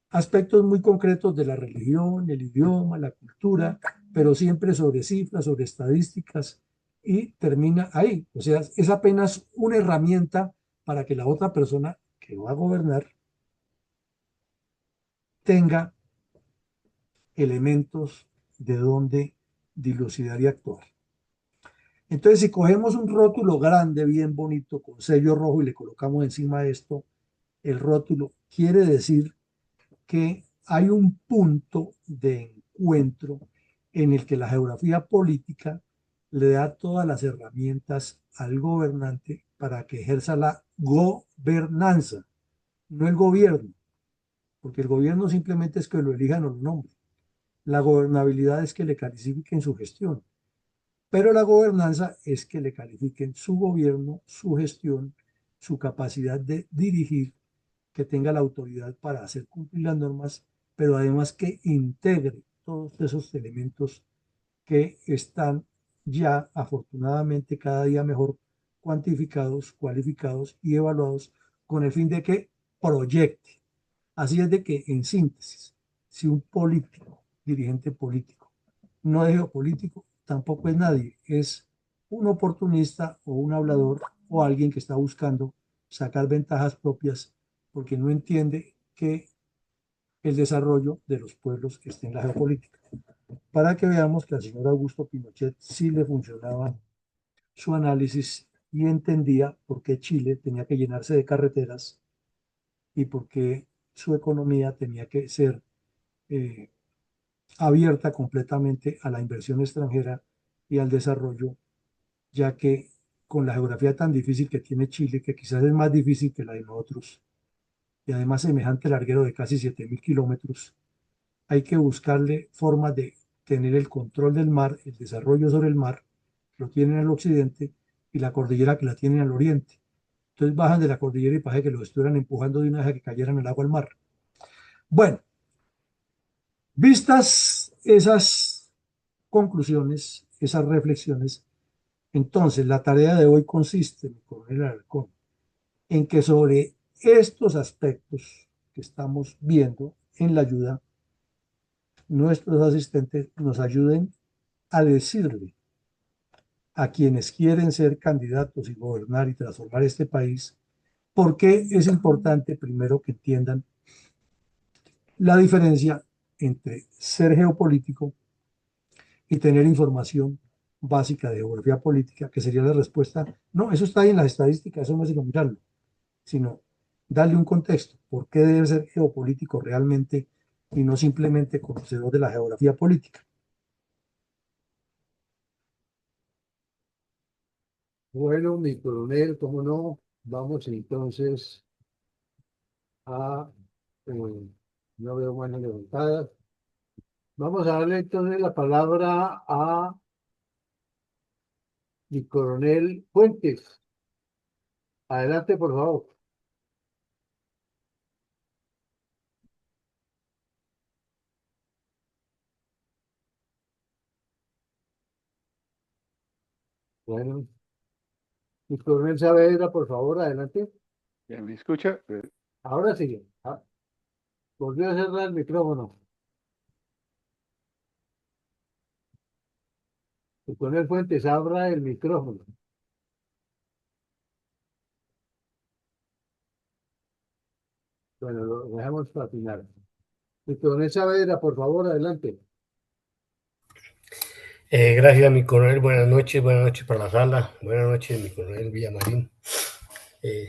aspectos muy concretos de la religión, el idioma, la cultura, pero siempre sobre cifras, sobre estadísticas y termina ahí. O sea, es apenas una herramienta para que la otra persona que va a gobernar tenga elementos de donde dilucidar y actuar. Entonces, si cogemos un rótulo grande, bien bonito, con sello rojo y le colocamos encima de esto, el rótulo quiere decir que hay un punto de encuentro en el que la geografía política le da todas las herramientas al gobernante para que ejerza la gobernanza, no el gobierno, porque el gobierno simplemente es que lo elijan o lo nombren. La gobernabilidad es que le califiquen su gestión, pero la gobernanza es que le califiquen su gobierno, su gestión, su capacidad de dirigir, que tenga la autoridad para hacer cumplir las normas, pero además que integre todos esos elementos que están ya afortunadamente cada día mejor cuantificados, cualificados y evaluados con el fin de que proyecte. Así es de que, en síntesis, si un político, dirigente político, no es geopolítico, tampoco es nadie, es un oportunista o un hablador o alguien que está buscando sacar ventajas propias porque no entiende que el desarrollo de los pueblos esté en la geopolítica. Para que veamos que al señor Augusto Pinochet sí le funcionaba su análisis y entendía por qué Chile tenía que llenarse de carreteras y por qué su economía tenía que ser eh, abierta completamente a la inversión extranjera y al desarrollo, ya que con la geografía tan difícil que tiene Chile, que quizás es más difícil que la de nosotros, y además semejante larguero de casi 7.000 kilómetros, hay que buscarle formas de tener el control del mar, el desarrollo sobre el mar, lo tienen al occidente, y la cordillera que la tienen al oriente. Entonces bajan de la cordillera y parece que los estuvieran empujando de una vez a que cayeran el agua al mar. Bueno, vistas esas conclusiones, esas reflexiones, entonces la tarea de hoy consiste, mi coronel Alarcón, en que sobre estos aspectos que estamos viendo en la ayuda, nuestros asistentes nos ayuden a decirle a quienes quieren ser candidatos y gobernar y transformar este país, por qué es importante primero que entiendan la diferencia entre ser geopolítico y tener información básica de geografía política, que sería la respuesta, no, eso está ahí en las estadísticas, eso no es sino mirarlo, sino darle un contexto, por qué debe ser geopolítico realmente y no simplemente conocedor de la geografía política. Bueno, mi coronel, cómo no, vamos entonces a, no veo manos levantadas, vamos a darle entonces la palabra a mi coronel Fuentes. Adelante, por favor. Bueno, mi coronel Saavedra, por favor, adelante. ¿Ya me escucha? Ahora sí, volvió a cerrar el micrófono. Mi coronel Fuentes, abra el micrófono. Bueno, lo dejamos para final. Mi coronel Saavedra, por favor, adelante. Gracias, mi coronel. Buenas noches para la sala. Buenas noches, mi coronel Villamarín. Eh,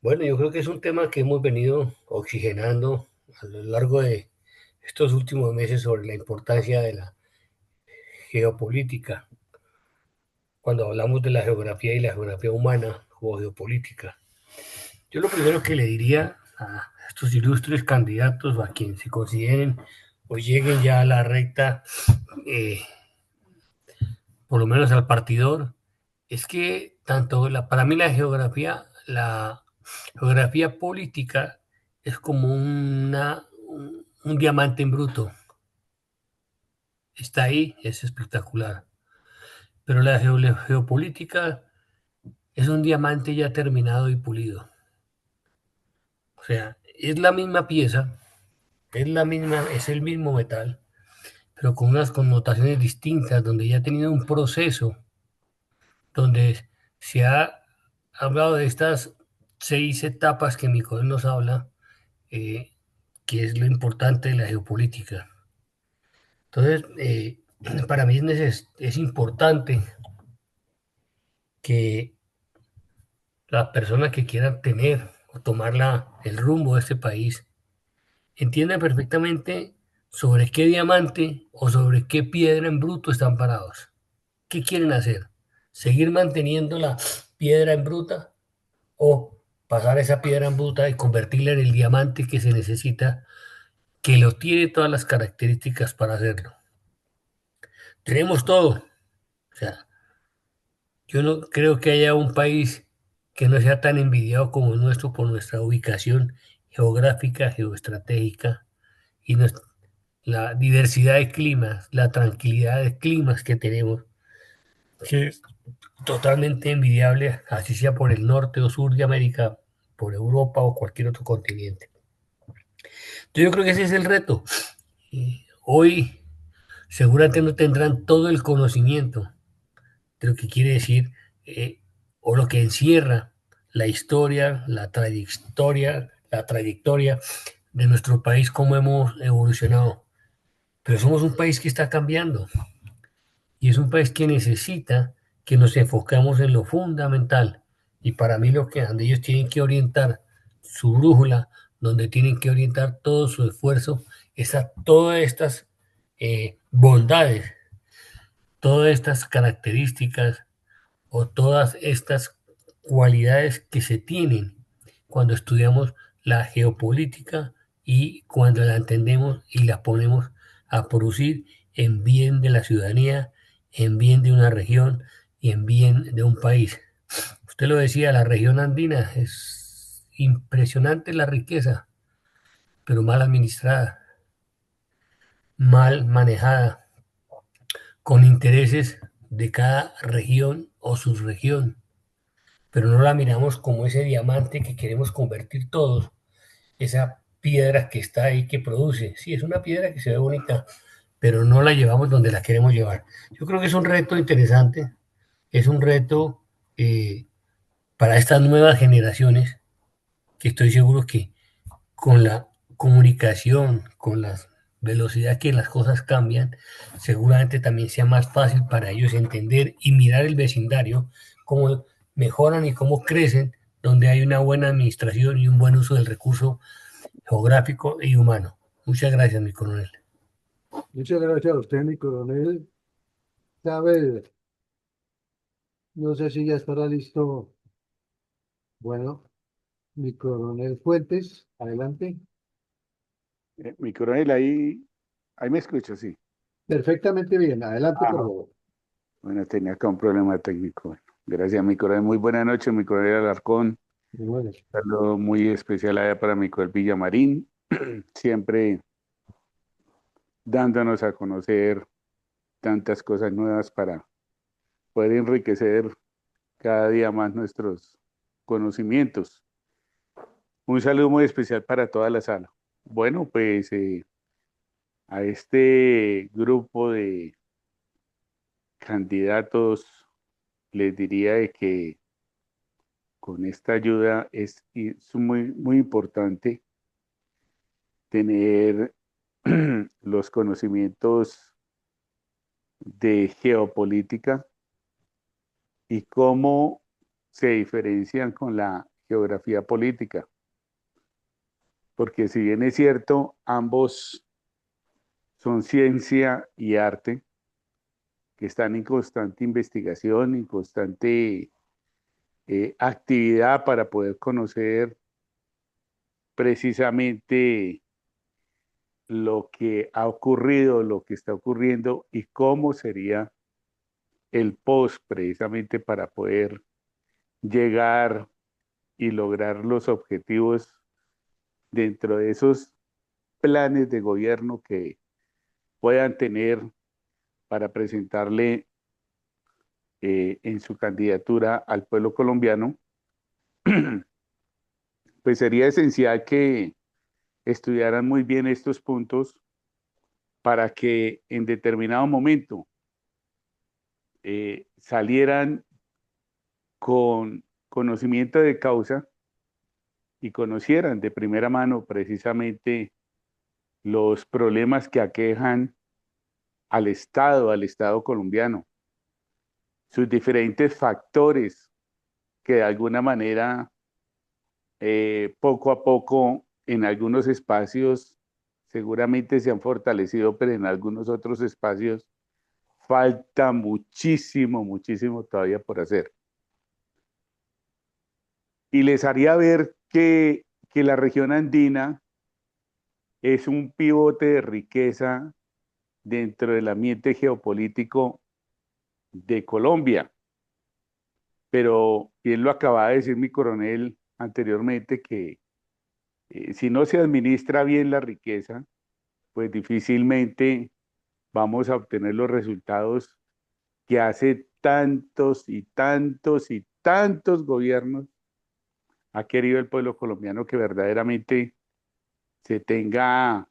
bueno, yo creo que es un tema que hemos venido oxigenando a lo largo de estos últimos meses sobre la importancia de la geopolítica, cuando hablamos de la geografía y la geografía humana o geopolítica. Yo lo primero que le diría a estos ilustres candidatos o a quienes se consideren o lleguen ya a la recta, eh, por lo menos al partidor, es que para mí la geografía política es como un diamante en bruto. Está ahí, es espectacular. Pero la geopolítica es un diamante ya terminado y pulido. O sea, es la misma pieza, es el mismo metal, pero con unas connotaciones distintas, donde ya ha tenido un proceso, donde se ha hablado de estas 6 etapas que Nicole nos habla, eh, que es lo importante de la geopolítica. Entonces, para mí es importante que la persona que quiera tener o tomar el rumbo de este país entienda perfectamente sobre qué diamante o sobre qué piedra en bruto están parados. ¿Qué quieren hacer? ¿Seguir manteniendo la piedra en bruta o pasar esa piedra en bruta y convertirla en el diamante que se necesita, que lo tiene todas las características para hacerlo? Tenemos todo. O sea, yo no creo que haya un país que no sea tan envidiado como el nuestro por nuestra ubicación geográfica, geoestratégica y la diversidad de climas, la tranquilidad de climas que tenemos, que es totalmente envidiable, así sea por el norte o sur de América, por Europa o cualquier otro continente. Entonces yo creo que ese es el reto. Hoy seguramente no tendrán todo el conocimiento de lo que quiere decir eh, o lo que encierra la historia, la trayectoria de nuestro país, cómo hemos evolucionado. Pero somos un país que está cambiando y es un país que necesita que nos enfocamos en lo fundamental. Y para mí lo que donde ellos tienen que orientar su brújula, donde tienen que orientar todo su esfuerzo, es a todas estas bondades, todas estas características o todas estas cualidades que se tienen cuando estudiamos la geopolítica y cuando la entendemos y la ponemos a producir en bien de la ciudadanía, en bien de una región y en bien de un país. Usted lo decía, la región andina es impresionante la riqueza, pero mal administrada, mal manejada, con intereses de cada región o subregión, pero no la miramos como ese diamante que queremos convertir todos, esa piedra que está ahí que produce. Sí, es una piedra que se ve bonita, pero no la llevamos donde la queremos llevar. Yo creo que es un reto interesante, es un reto para estas nuevas generaciones, que estoy seguro que con la comunicación, con la velocidad que las cosas cambian, seguramente también sea más fácil para ellos entender y mirar el vecindario, cómo mejoran y cómo crecen, donde hay una buena administración y un buen uso del recurso geográfico y humano. Muchas gracias, mi coronel. Muchas gracias a usted, mi coronel. Sabe, no sé si ya estará listo. Bueno, mi coronel Fuentes, adelante. Mi coronel, ahí me escucho, sí. Perfectamente bien, adelante, por Ah, favor. bueno, tenía acá un problema técnico. Bueno, gracias, mi coronel. Muy buena noche, mi coronel Alarcón. Muy bueno. Un saludo muy especial allá para mi coronel Villamarín, siempre dándonos a conocer tantas cosas nuevas para poder enriquecer cada día más nuestros conocimientos. Un saludo muy especial para toda la sala. Bueno, pues a este grupo de candidatos les diría de que con esta ayuda es muy importante tener los conocimientos de geopolítica y cómo se diferencian con la geografía política. Porque si bien es cierto, ambos son ciencia y arte que están en constante investigación, en constante actividad para poder conocer precisamente lo que ha ocurrido, lo que está ocurriendo y cómo sería el post precisamente para poder llegar y lograr los objetivos dentro de esos planes de gobierno que puedan tener para presentarle en su candidatura al pueblo colombiano, pues sería esencial que estudiaran muy bien estos puntos para que en determinado momento salieran con conocimiento de causa y conocieran de primera mano precisamente los problemas que aquejan al Estado colombiano, sus diferentes factores que de alguna manera poco a poco en algunos espacios seguramente se han fortalecido, pero en algunos otros espacios falta muchísimo todavía por hacer. Y les haría ver que la región andina es un pivote de riqueza dentro del ambiente geopolítico de Colombia. Pero bien lo acaba de decir mi coronel anteriormente, que si no se administra bien la riqueza, pues difícilmente vamos a obtener los resultados que hace tantos y tantos y tantos gobiernos ha querido el pueblo colombiano, que verdaderamente se tenga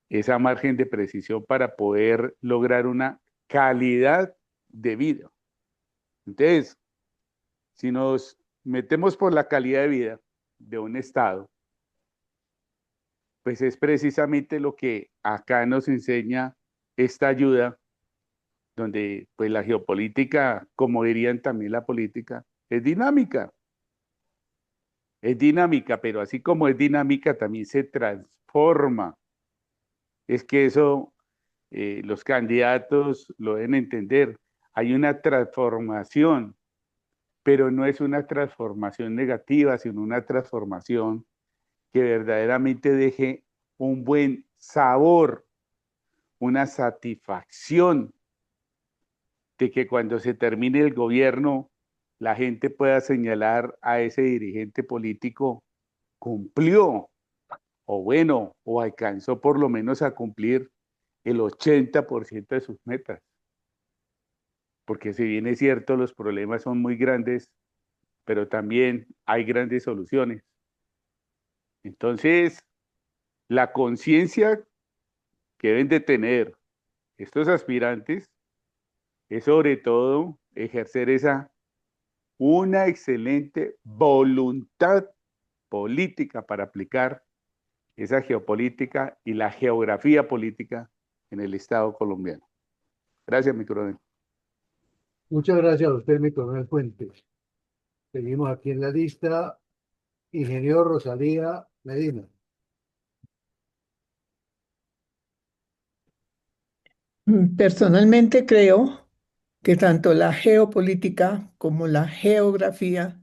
esa margen de precisión para poder lograr una calidad de vida. Entonces, si nos metemos por la calidad de vida de un Estado, pues es precisamente lo que acá nos enseña esta ayuda, donde pues la geopolítica, como dirían también la política, es dinámica. Es dinámica, pero así como es dinámica, también se transforma. Es que eso los candidatos lo deben entender. Hay una transformación, pero no es una transformación negativa, sino una transformación que verdaderamente deje un buen sabor, una satisfacción de que cuando se termine el gobierno, la gente pueda señalar a ese dirigente político, cumplió, o bueno, o alcanzó por lo menos a cumplir el 80% de sus metas. Porque si bien es cierto, los problemas son muy grandes, pero también hay grandes soluciones. Entonces, la conciencia que deben de tener estos aspirantes es sobre todo ejercer una excelente voluntad política para aplicar esa geopolítica y la geografía política en el Estado colombiano. Gracias, mi coronel. Muchas gracias a usted, mi coronel Fuentes. Seguimos aquí en la lista. Ingeniero Rosalía Medina. Personalmente creo que tanto la geopolítica como la geografía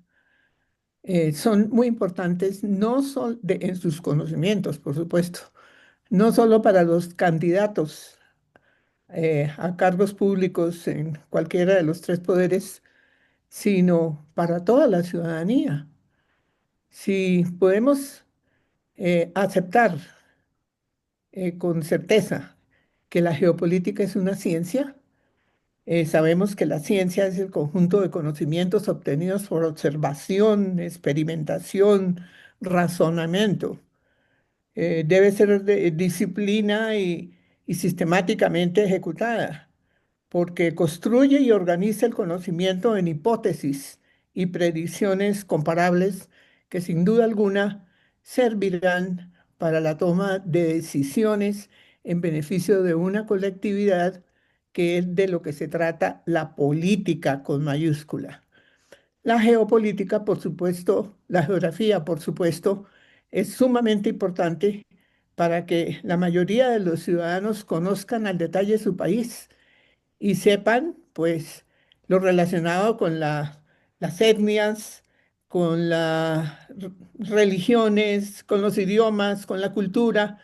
son muy importantes, no solo en sus conocimientos, por supuesto, no solo para los candidatos a cargos públicos en cualquiera de los tres poderes, sino para toda la ciudadanía. Si podemos aceptar con certeza que la geopolítica es una ciencia, sabemos que la ciencia es el conjunto de conocimientos obtenidos por observación, experimentación, razonamiento. Debe ser de disciplina y sistemáticamente ejecutada, porque construye y organiza el conocimiento en hipótesis y predicciones comparables que sin duda alguna servirán para la toma de decisiones en beneficio de una colectividad, que es de lo que se trata la política con mayúscula. La geopolítica, por supuesto, la geografía, por supuesto, es sumamente importante para que la mayoría de los ciudadanos conozcan al detalle su país y sepan, pues, lo relacionado con las etnias, con las religiones, con los idiomas, con la cultura,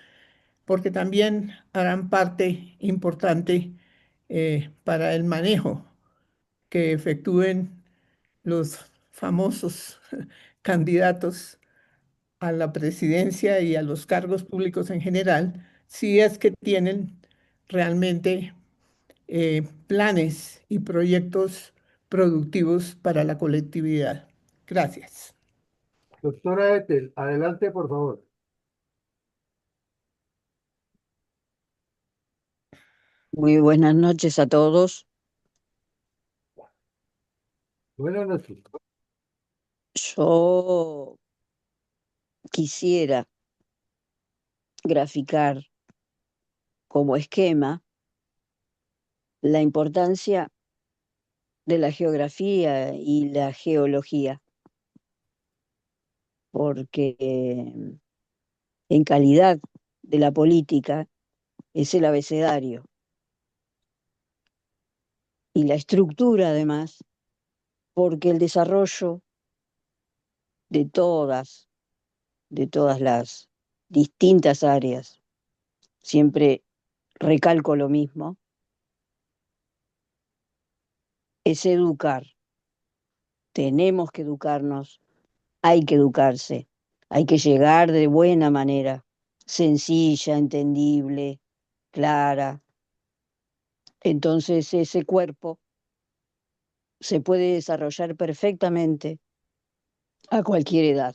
porque también harán parte importante para el manejo que efectúen los famosos candidatos a la presidencia y a los cargos públicos en general, si es que tienen realmente planes y proyectos productivos para la colectividad. Gracias. Doctora Ethel, adelante, por favor. Muy buenas noches a todos. Buenas noches. Yo quisiera graficar como esquema la importancia de la geografía y la geología, porque en calidad de la política es el abecedario y la estructura además, porque el desarrollo de todas las distintas áreas, siempre recalco lo mismo, es educar. Tenemos que educarnos, hay que educarse, hay que llegar de buena manera sencilla, entendible, clara. Entonces ese cuerpo se puede desarrollar perfectamente a cualquier edad.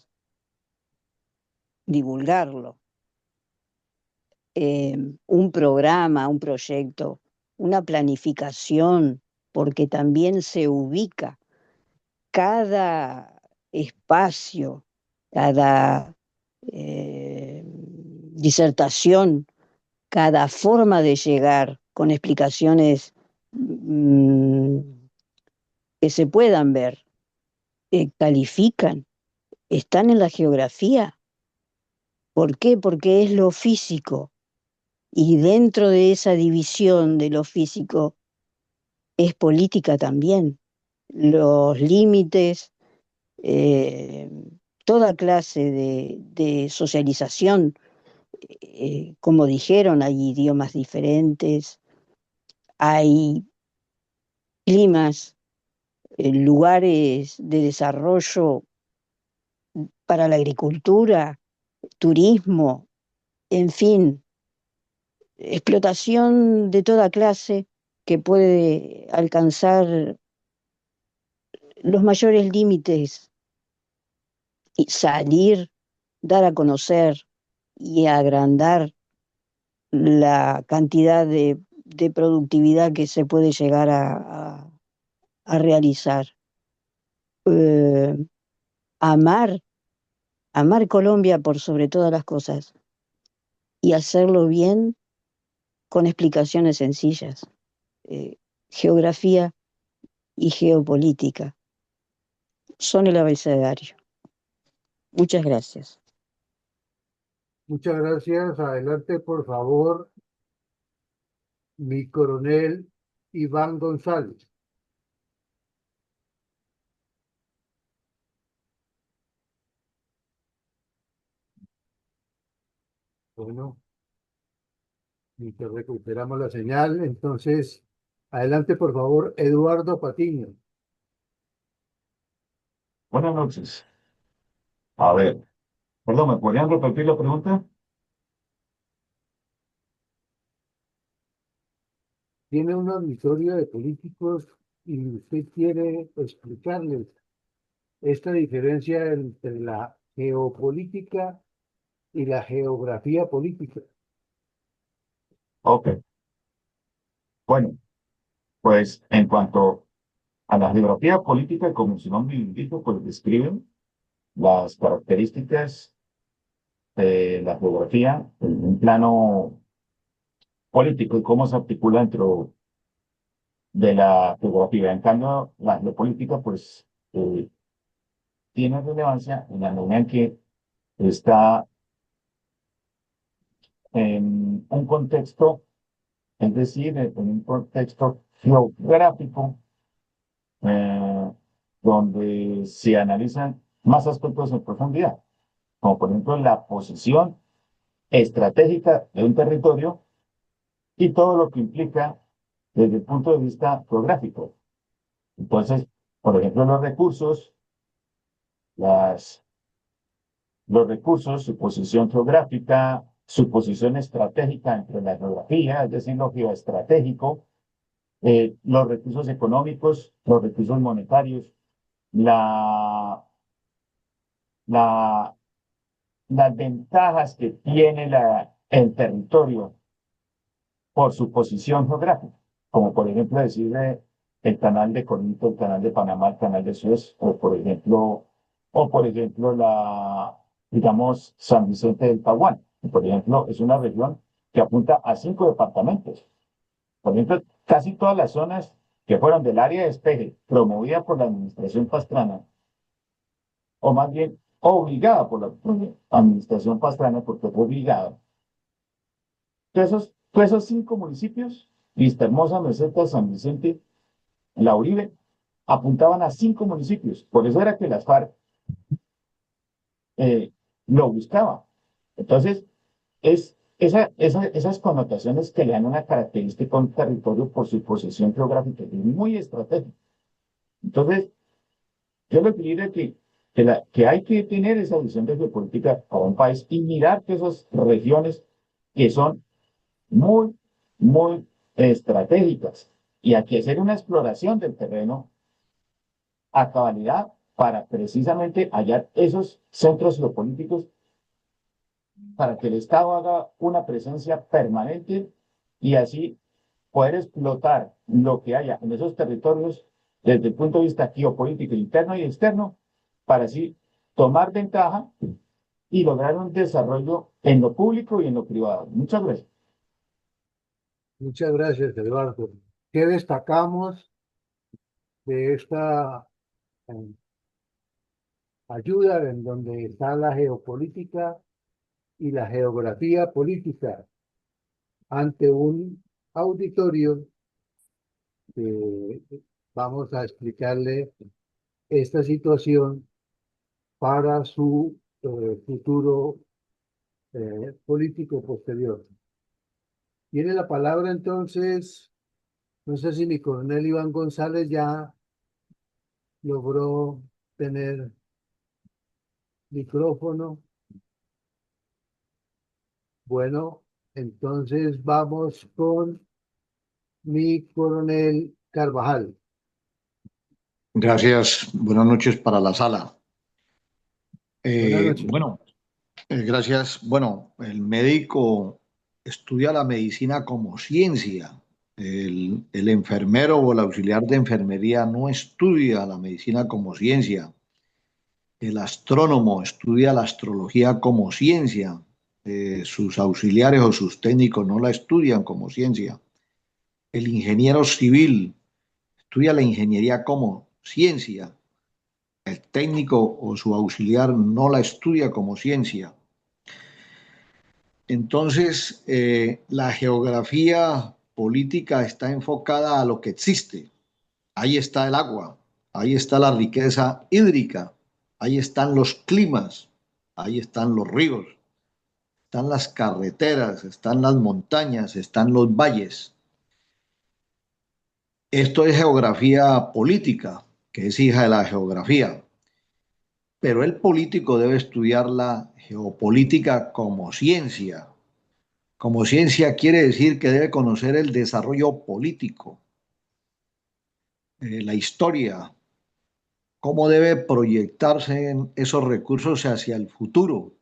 Divulgarlo. Un programa, un proyecto, una planificación, porque también se ubica cada espacio, cada disertación, cada forma de llegar con explicaciones que se puedan ver, califican, están en la geografía. ¿Por qué? Porque es lo físico. Y dentro de esa división de lo físico es política también. Los límites, toda clase de socialización, como dijeron, hay idiomas diferentes, hay climas, lugares de desarrollo para la agricultura, turismo, en fin, explotación de toda clase que puede alcanzar los mayores límites y salir, dar a conocer y agrandar la cantidad de productividad que se puede llegar a realizar. Amar, amar Colombia por sobre todas las cosas y hacerlo bien con explicaciones sencillas. Geografía y geopolítica son el abecedario. Muchas gracias. Muchas gracias. Adelante, por favor, mi coronel Iván González. Bueno, mientras recuperamos la señal, entonces, adelante, por favor, Eduardo Patiño. Buenas noches. A ver, perdón, ¿me podrían repetir la pregunta? Tiene un auditorio de políticos y usted quiere explicarles esta diferencia entre la geopolítica y la geografía política. Ok. Bueno, pues en cuanto a la geografía política, como su nombre indica, pues describen las características de la geografía en un plano político y cómo se articula dentro de la geografía. En cambio, la geopolítica, pues, tiene relevancia en la medida en que está en un contexto, es decir, en un contexto geográfico, eh, donde se analizan más aspectos en profundidad, como por ejemplo la posición estratégica de un territorio y todo lo que implica desde el punto de vista geográfico. Entonces, por ejemplo, las, los recursos, su posición geográfica, su posición estratégica entre la geografía, es decir, lo geoestratégico, los recursos económicos, los recursos monetarios, la, la, las ventajas que tiene el territorio por su posición geográfica, como por ejemplo decir el canal de Corinto, el canal de Panamá, el canal de Suez, o por ejemplo digamos, San Vicente del Paguán, que por ejemplo es una región que apunta a 5 departamentos. Por ejemplo, casi todas las zonas que fueron del área de despeje promovida por la administración Pastrana, o más bien obligada por la administración Pastrana, porque fue obligada. Todos esos 5 municipios, Vista Hermosa, Meseta, San Vicente, La Uribe, apuntaban a 5 municipios. Por eso era que las FARC lo buscaba. Entonces, esas connotaciones que le dan una característica a un territorio por su posición geográfica es muy estratégica. Entonces, yo lo que diría es que que hay que tener esa visión de geopolítica para un país y mirar que esas regiones que son muy, muy estratégicas y hay que hacer una exploración del terreno a cabalidad para precisamente hallar esos centros geopolíticos para que el Estado haga una presencia permanente y así poder explotar lo que haya en esos territorios desde el punto de vista geopolítico interno y externo, para así tomar ventaja y lograr un desarrollo en lo público y en lo privado. Muchas gracias. Muchas gracias, Eduardo. ¿Qué destacamos de esta eh, ayuda en donde está la geopolítica y la geografía política ante un auditorio que vamos a explicarle esta situación para su futuro político posterior? Tiene la palabra entonces, no sé si mi coronel Iván González ya logró tener micrófono. Bueno, entonces vamos con mi coronel Carvajal. Gracias. Buenas noches para la sala. Buenas noches. Bueno, gracias. Bueno, el médico estudia la medicina como ciencia. El enfermero o el auxiliar de enfermería no estudia la medicina como ciencia. El astrónomo estudia la astrología como ciencia. Sus auxiliares o sus técnicos no la estudian como ciencia. El ingeniero civil estudia la ingeniería como ciencia. El técnico o su auxiliar no la estudia como ciencia. Entonces, la geografía política está enfocada a lo que existe. Ahí está el agua, ahí está la riqueza hídrica, ahí están los climas, ahí están los ríos, están las carreteras, están las montañas, están los valles. Esto es geografía política, que es hija de la geografía. Pero el político debe estudiar la geopolítica como ciencia. Como ciencia quiere decir que debe conocer el desarrollo político, la historia, cómo debe proyectarse en esos recursos hacia el futuro.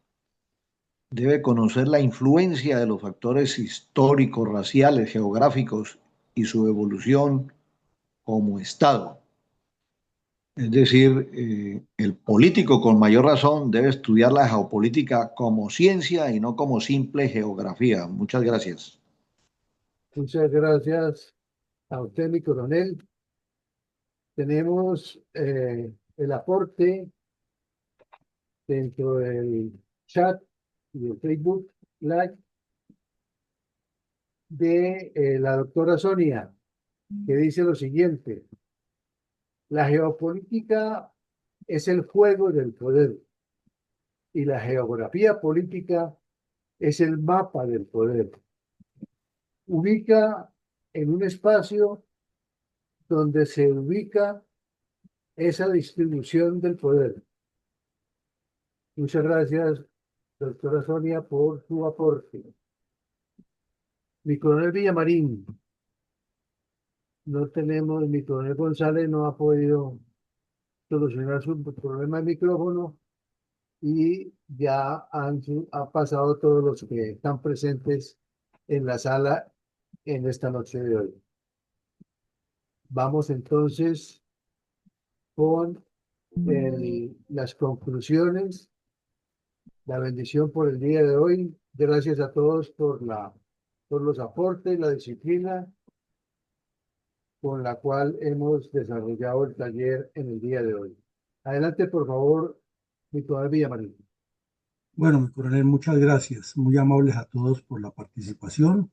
Debe conocer la influencia de los factores históricos, raciales, geográficos y su evolución como Estado. Es decir, el político con mayor razón debe estudiar la geopolítica como ciencia y no como simple geografía. Muchas gracias. Muchas gracias a usted, mi coronel. Tenemos el aporte dentro del chat y del Facebook Live de la doctora Sonia, que dice lo siguiente: la geopolítica es el juego del poder y la geografía política es el mapa del poder. Ubica en un espacio donde se ubica esa distribución del poder. Muchas gracias, doctora Sonia, por su aporte. Mi coronel Villamarín, mi coronel González no ha podido solucionar su problema de micrófono y ya ha pasado todos los que están presentes en la sala en esta noche de hoy. Vamos entonces con las conclusiones, la bendición por el día de hoy. Gracias a todos por los aportes, la disciplina con la cual hemos desarrollado el taller en el día de hoy. Adelante, por favor, mi coronel Villamarín. Bueno, mi coronel, muchas gracias. Muy amables a todos por la participación,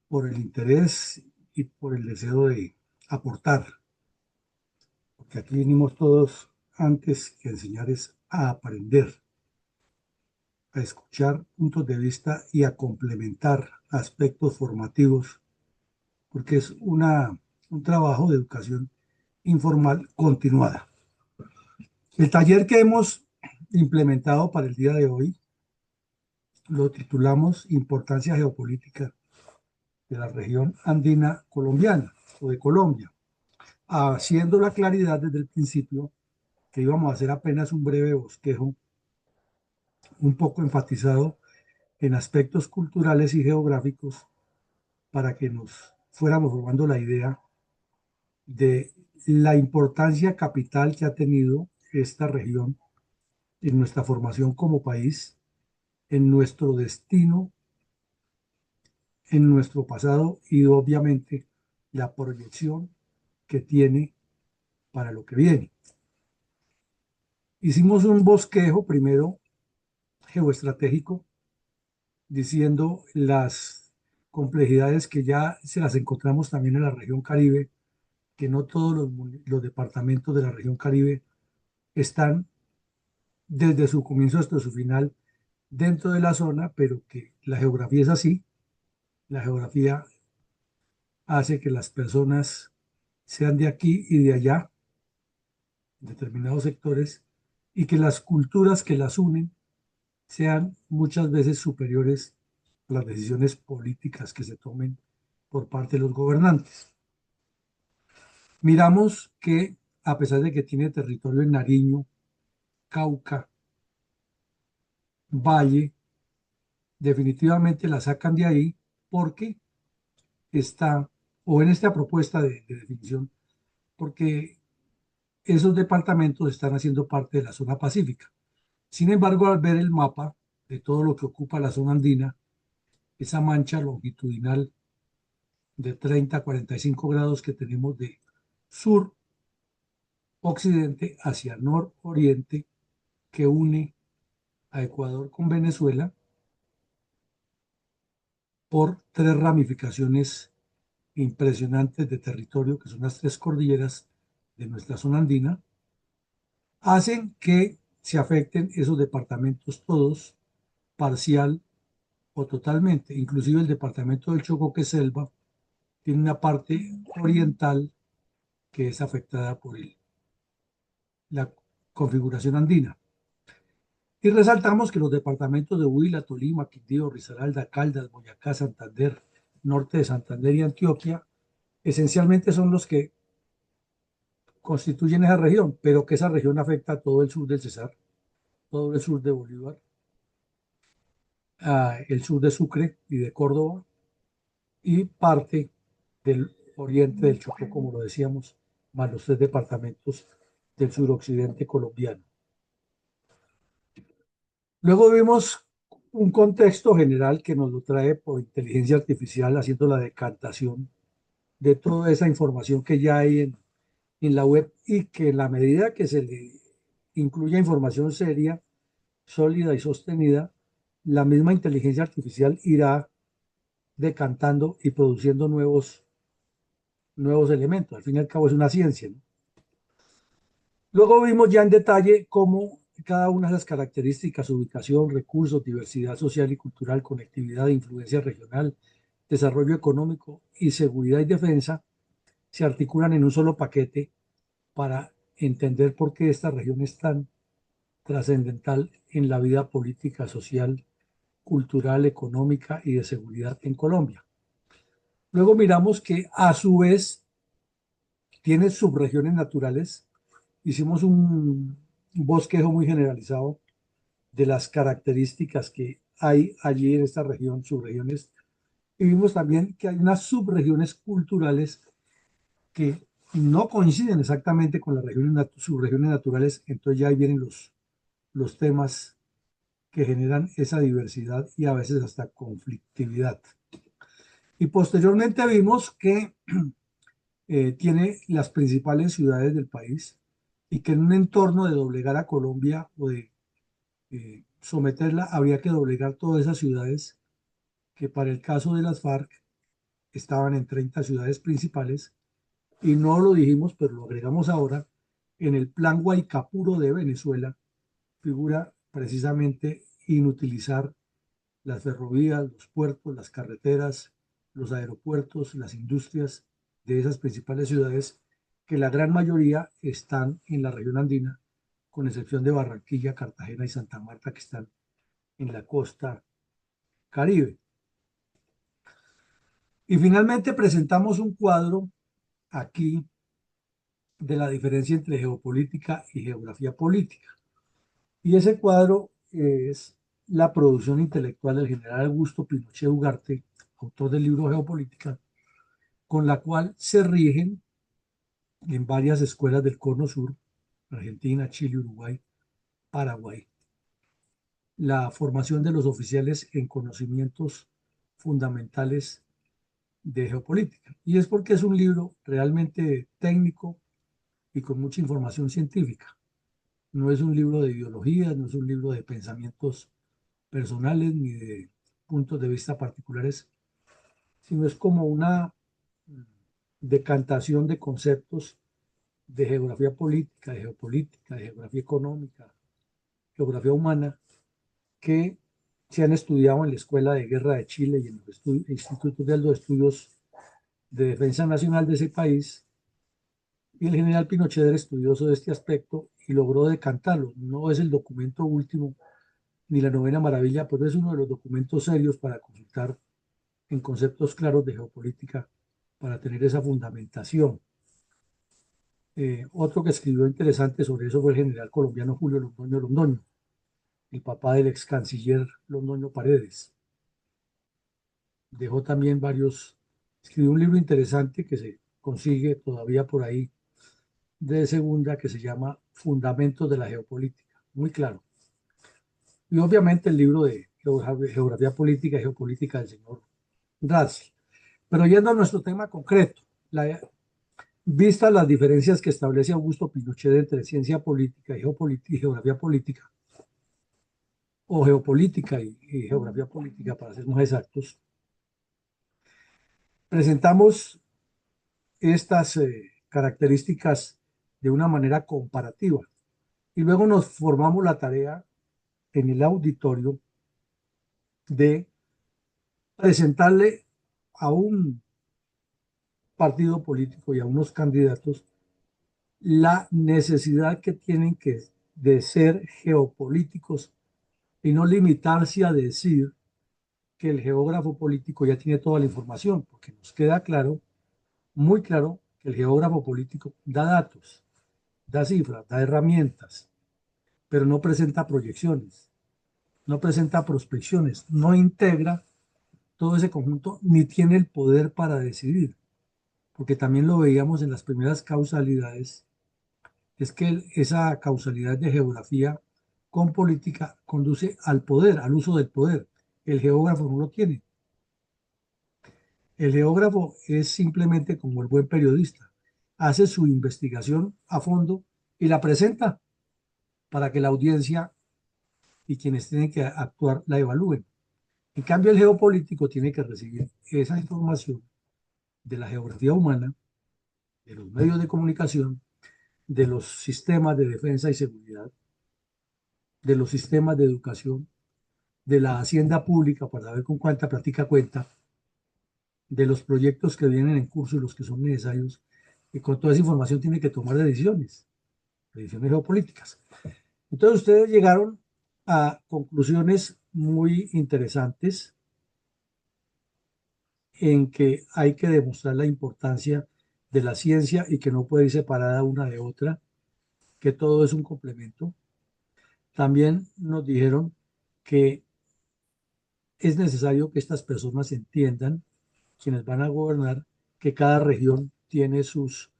por el interés y por el deseo de aportar. Porque aquí venimos todos antes que enseñar es a aprender, a escuchar puntos de vista y a complementar aspectos formativos, porque es un trabajo de educación informal continuada. El taller que hemos implementado para el día de hoy lo titulamos Importancia geopolítica de la región andina colombiana o de Colombia, haciendo la claridad desde el principio que íbamos a hacer apenas un breve bosquejo, un poco enfatizado en aspectos culturales y geográficos para que nos fuéramos formando la idea de la importancia capital que ha tenido esta región en nuestra formación como país, en nuestro destino, en nuestro pasado y obviamente la proyección que tiene para lo que viene. Hicimos un bosquejo primero geoestratégico diciendo las complejidades que ya se las encontramos también en la región Caribe, que no todos los departamentos de la región Caribe están desde su comienzo hasta su final dentro de la zona, pero que la geografía es así. La geografía hace que las personas sean de aquí y de allá, determinados sectores, y que las culturas que las unen sean muchas veces superiores a las decisiones políticas que se tomen por parte de los gobernantes. Miramos que a pesar de que tiene territorio en Nariño, Cauca, Valle, definitivamente la sacan de ahí porque está, o en esta propuesta de definición, porque esos departamentos están haciendo parte de la zona pacífica. Sin embargo, al ver el mapa de todo lo que ocupa la zona andina, esa mancha longitudinal de 30 a 45 grados que tenemos de sur occidente hacia nororiente que une a Ecuador con Venezuela por tres ramificaciones impresionantes de territorio, que son las tres cordilleras de nuestra zona andina, hacen que se afecten esos departamentos todos, parcial o totalmente. Inclusive el departamento del Chocó, que es selva, tiene una parte oriental que es afectada por la configuración andina. Y resaltamos que los departamentos de Huila, Tolima, Quindío, Risaralda, Caldas, Boyacá, Santander, norte de Santander y Antioquia, esencialmente son los que constituyen esa región, pero que esa región afecta a todo el sur del Cesar, todo el sur de Bolívar, el sur de Sucre y de Córdoba, y parte del oriente del Chocó, como lo decíamos, más los tres departamentos del suroccidente colombiano. Luego vimos un contexto general que nos lo trae por inteligencia artificial, haciendo la decantación de toda esa información que ya hay en la web y que en la medida que se le incluya información seria, sólida y sostenida, la misma inteligencia artificial irá decantando y produciendo nuevos elementos. Al fin y al cabo es una ciencia, ¿no? Luego vimos ya en detalle cómo cada una de esas características, ubicación, recursos, diversidad social y cultural, conectividad, influencia regional, desarrollo económico y seguridad y defensa, se articulan en un solo paquete para entender por qué esta región es tan trascendental en la vida política, social, cultural, económica y de seguridad en Colombia. Luego miramos que a su vez tiene subregiones naturales. Hicimos un bosquejo muy generalizado de las características que hay allí en esta región, subregiones, y vimos también que hay unas subregiones culturales que no coinciden exactamente con las subregiones naturales, entonces ya ahí vienen los temas que generan esa diversidad y a veces hasta conflictividad. Y posteriormente vimos que tiene las principales ciudades del país y que en un entorno de doblegar a Colombia o de someterla, habría que doblegar todas esas ciudades que para el caso de las FARC estaban en 30 ciudades principales, y no lo dijimos, pero lo agregamos ahora, en el plan Guaycapuro de Venezuela figura precisamente inutilizar las ferrovías, los puertos, las carreteras, los aeropuertos, las industrias de esas principales ciudades, que la gran mayoría están en la región andina con excepción de Barranquilla, Cartagena y Santa Marta, que están en la costa Caribe. Y finalmente presentamos un cuadro aquí de la diferencia entre geopolítica y geografía política. Y ese cuadro es la producción intelectual del general Augusto Pinochet Ugarte, autor del libro Geopolítica, con la cual se rigen en varias escuelas del Cono Sur, Argentina, Chile, Uruguay, Paraguay, la formación de los oficiales en conocimientos fundamentales de geopolítica. Y es porque es un libro realmente técnico y con mucha información científica. No es un libro de ideología, no es un libro de pensamientos personales ni de puntos de vista particulares, sino es como una decantación de conceptos de geografía política, de geopolítica, de geografía económica, geografía humana, que se han estudiado en la Escuela de Guerra de Chile y en los institutos de los estudios de defensa nacional de ese país. Y el general Pinochet era estudioso de este aspecto y logró decantarlo. No es el documento último ni la novena maravilla, pero es uno de los documentos serios para consultar en conceptos claros de geopolítica, para tener esa fundamentación. Otro que escribió interesante sobre eso fue el general colombiano Julio Londoño Londoño, el papá del ex canciller Londoño Paredes. Dejó también escribió un libro interesante que se consigue todavía por ahí, de segunda, que se llama Fundamentos de la Geopolítica, muy claro. Y obviamente el libro de Geografía Política y Geopolítica del señor Ratzel. Pero yendo a nuestro tema concreto, vistas las diferencias que establece Augusto Pinochet entre ciencia política y geografía política, o geopolítica y geografía política, para ser más exactos, presentamos estas características de una manera comparativa y luego nos formamos la tarea en el auditorio de presentarle a un partido político y a unos candidatos la necesidad que tienen de ser geopolíticos y no limitarse a decir que el geógrafo político ya tiene toda la información, porque nos queda claro, muy claro, que el geógrafo político da datos, da cifras, da herramientas, pero no presenta proyecciones, no presenta prospecciones, no integra todo ese conjunto, ni tiene el poder para decidir, porque también lo veíamos en las primeras causalidades, es que esa causalidad de geografía con política conduce al poder, al uso del poder. El geógrafo no lo tiene. El geógrafo es simplemente como el buen periodista, hace su investigación a fondo y la presenta para que la audiencia y quienes tienen que actuar la evalúen. En cambio, el geopolítico tiene que recibir esa información de la geografía humana, de los medios de comunicación, de los sistemas de defensa y seguridad, de los sistemas de educación, de la hacienda pública para ver con cuánta plática cuenta, de los proyectos que vienen en curso y los que son necesarios, y con toda esa información tiene que tomar decisiones geopolíticas. Entonces ustedes llegaron a conclusiones muy interesantes en que hay que demostrar la importancia de la ciencia y que no puede ir separada una de otra, que todo es un complemento. También nos dijeron que es necesario que estas personas entiendan, quienes van a gobernar, que cada región tiene sus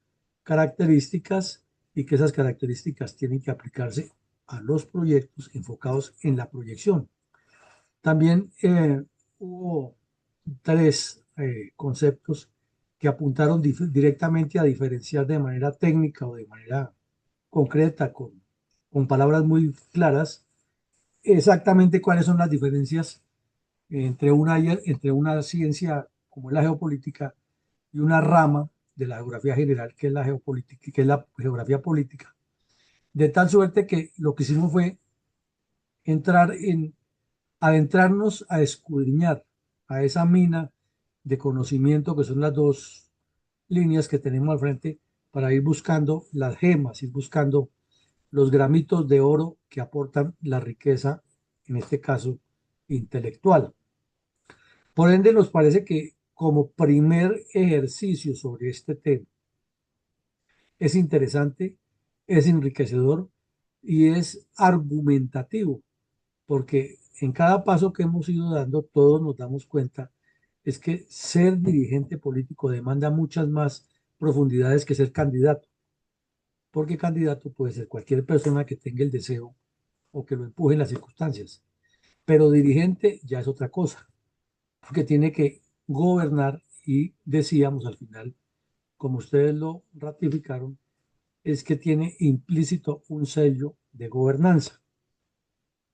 características y que esas características tienen que aplicarse a los proyectos enfocados en la proyección. También hubo tres conceptos que apuntaron directamente a diferenciar de manera técnica o de manera concreta, con palabras muy claras, exactamente cuáles son las diferencias entre una ciencia como es la geopolítica y una rama de la geografía general que es la geopolítica, que es la geografía política, de tal suerte que lo que hicimos fue adentrarnos a escudriñar a esa mina de conocimiento que son las dos líneas que tenemos al frente para ir buscando las gemas, ir buscando los gramitos de oro que aportan la riqueza, en este caso intelectual. Por ende, nos parece que como primer ejercicio sobre este tema es interesante, es enriquecedor y es argumentativo, porque en cada paso que hemos ido dando, todos nos damos cuenta, es que ser dirigente político demanda muchas más profundidades que ser candidato, porque candidato puede ser cualquier persona que tenga el deseo o que lo empujen las circunstancias, pero dirigente ya es otra cosa, porque tiene que gobernar y decíamos al final, como ustedes lo ratificaron, es que tiene implícito un sello de gobernanza.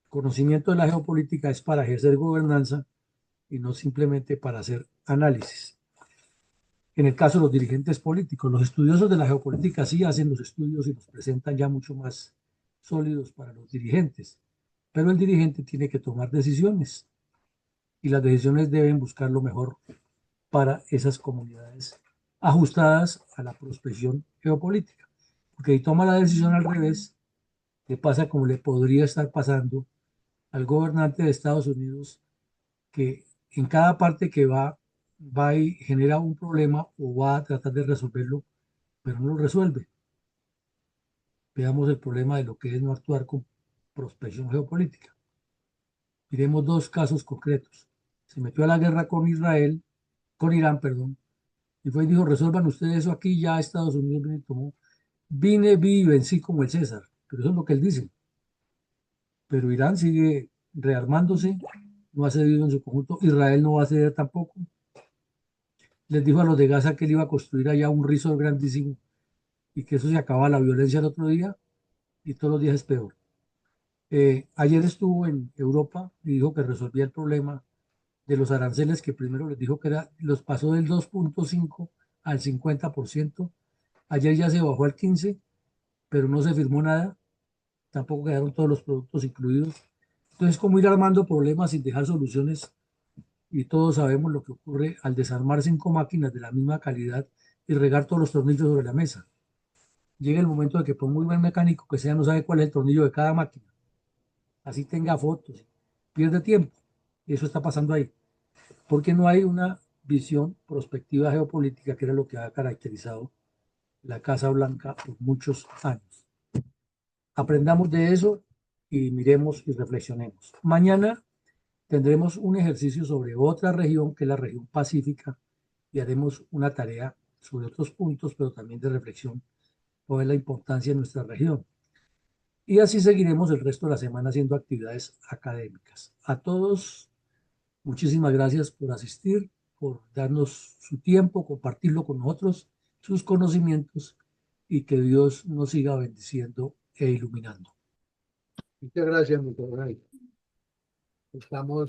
Conocimiento de la geopolítica es para ejercer gobernanza y no simplemente para hacer análisis. En el caso de los dirigentes políticos, los estudiosos de la geopolítica sí hacen los estudios y los presentan ya mucho más sólidos para los dirigentes, pero el dirigente tiene que tomar decisiones y las decisiones deben buscar lo mejor para esas comunidades ajustadas a la prospección geopolítica. Porque si toma la decisión al revés, le pasa como le podría estar pasando al gobernante de Estados Unidos, que en cada parte que va y genera un problema o va a tratar de resolverlo, pero no lo resuelve. Veamos el problema de lo que es no actuar con prospección geopolítica. Miremos dos casos concretos. Se metió a la guerra con Israel, con Irán, perdón, y fue y dijo, resuelvan ustedes eso aquí, ya Estados Unidos viene y tomó. Vi y vencí como el César, pero eso es lo que él dice. Pero Irán sigue rearmándose, no ha cedido en su conjunto, Israel no va a ceder tampoco. Les dijo a los de Gaza que él iba a construir allá un resort grandísimo y que eso se acaba la violencia el otro día y todos los días es peor. Ayer estuvo en Europa y dijo que resolvía el problema de los aranceles, que primero les dijo que los pasó del 2.5 al 50%. Ayer ya se bajó al 15%, pero no se firmó nada. Tampoco quedaron todos los productos incluidos. Entonces, como ir armando problemas sin dejar soluciones, y todos sabemos lo que ocurre al desarmar 5 máquinas de la misma calidad y regar todos los tornillos sobre la mesa. Llega el momento de que por muy buen mecánico que sea, no sabe cuál es el tornillo de cada máquina. Así tenga fotos, pierde tiempo. Y eso está pasando ahí. Porque no hay una visión prospectiva geopolítica, que era lo que ha caracterizado la Casa Blanca por muchos años. Aprendamos de eso y miremos y reflexionemos. Mañana tendremos un ejercicio sobre otra región, que es la región pacífica, y haremos una tarea sobre otros puntos, pero también de reflexión sobre la importancia de nuestra región. Y así seguiremos el resto de la semana haciendo actividades académicas. A todos, muchísimas gracias por asistir, por darnos su tiempo, compartirlo con nosotros, sus conocimientos, y que Dios nos siga bendiciendo e iluminando. Muchas gracias, mi coronel. Estamos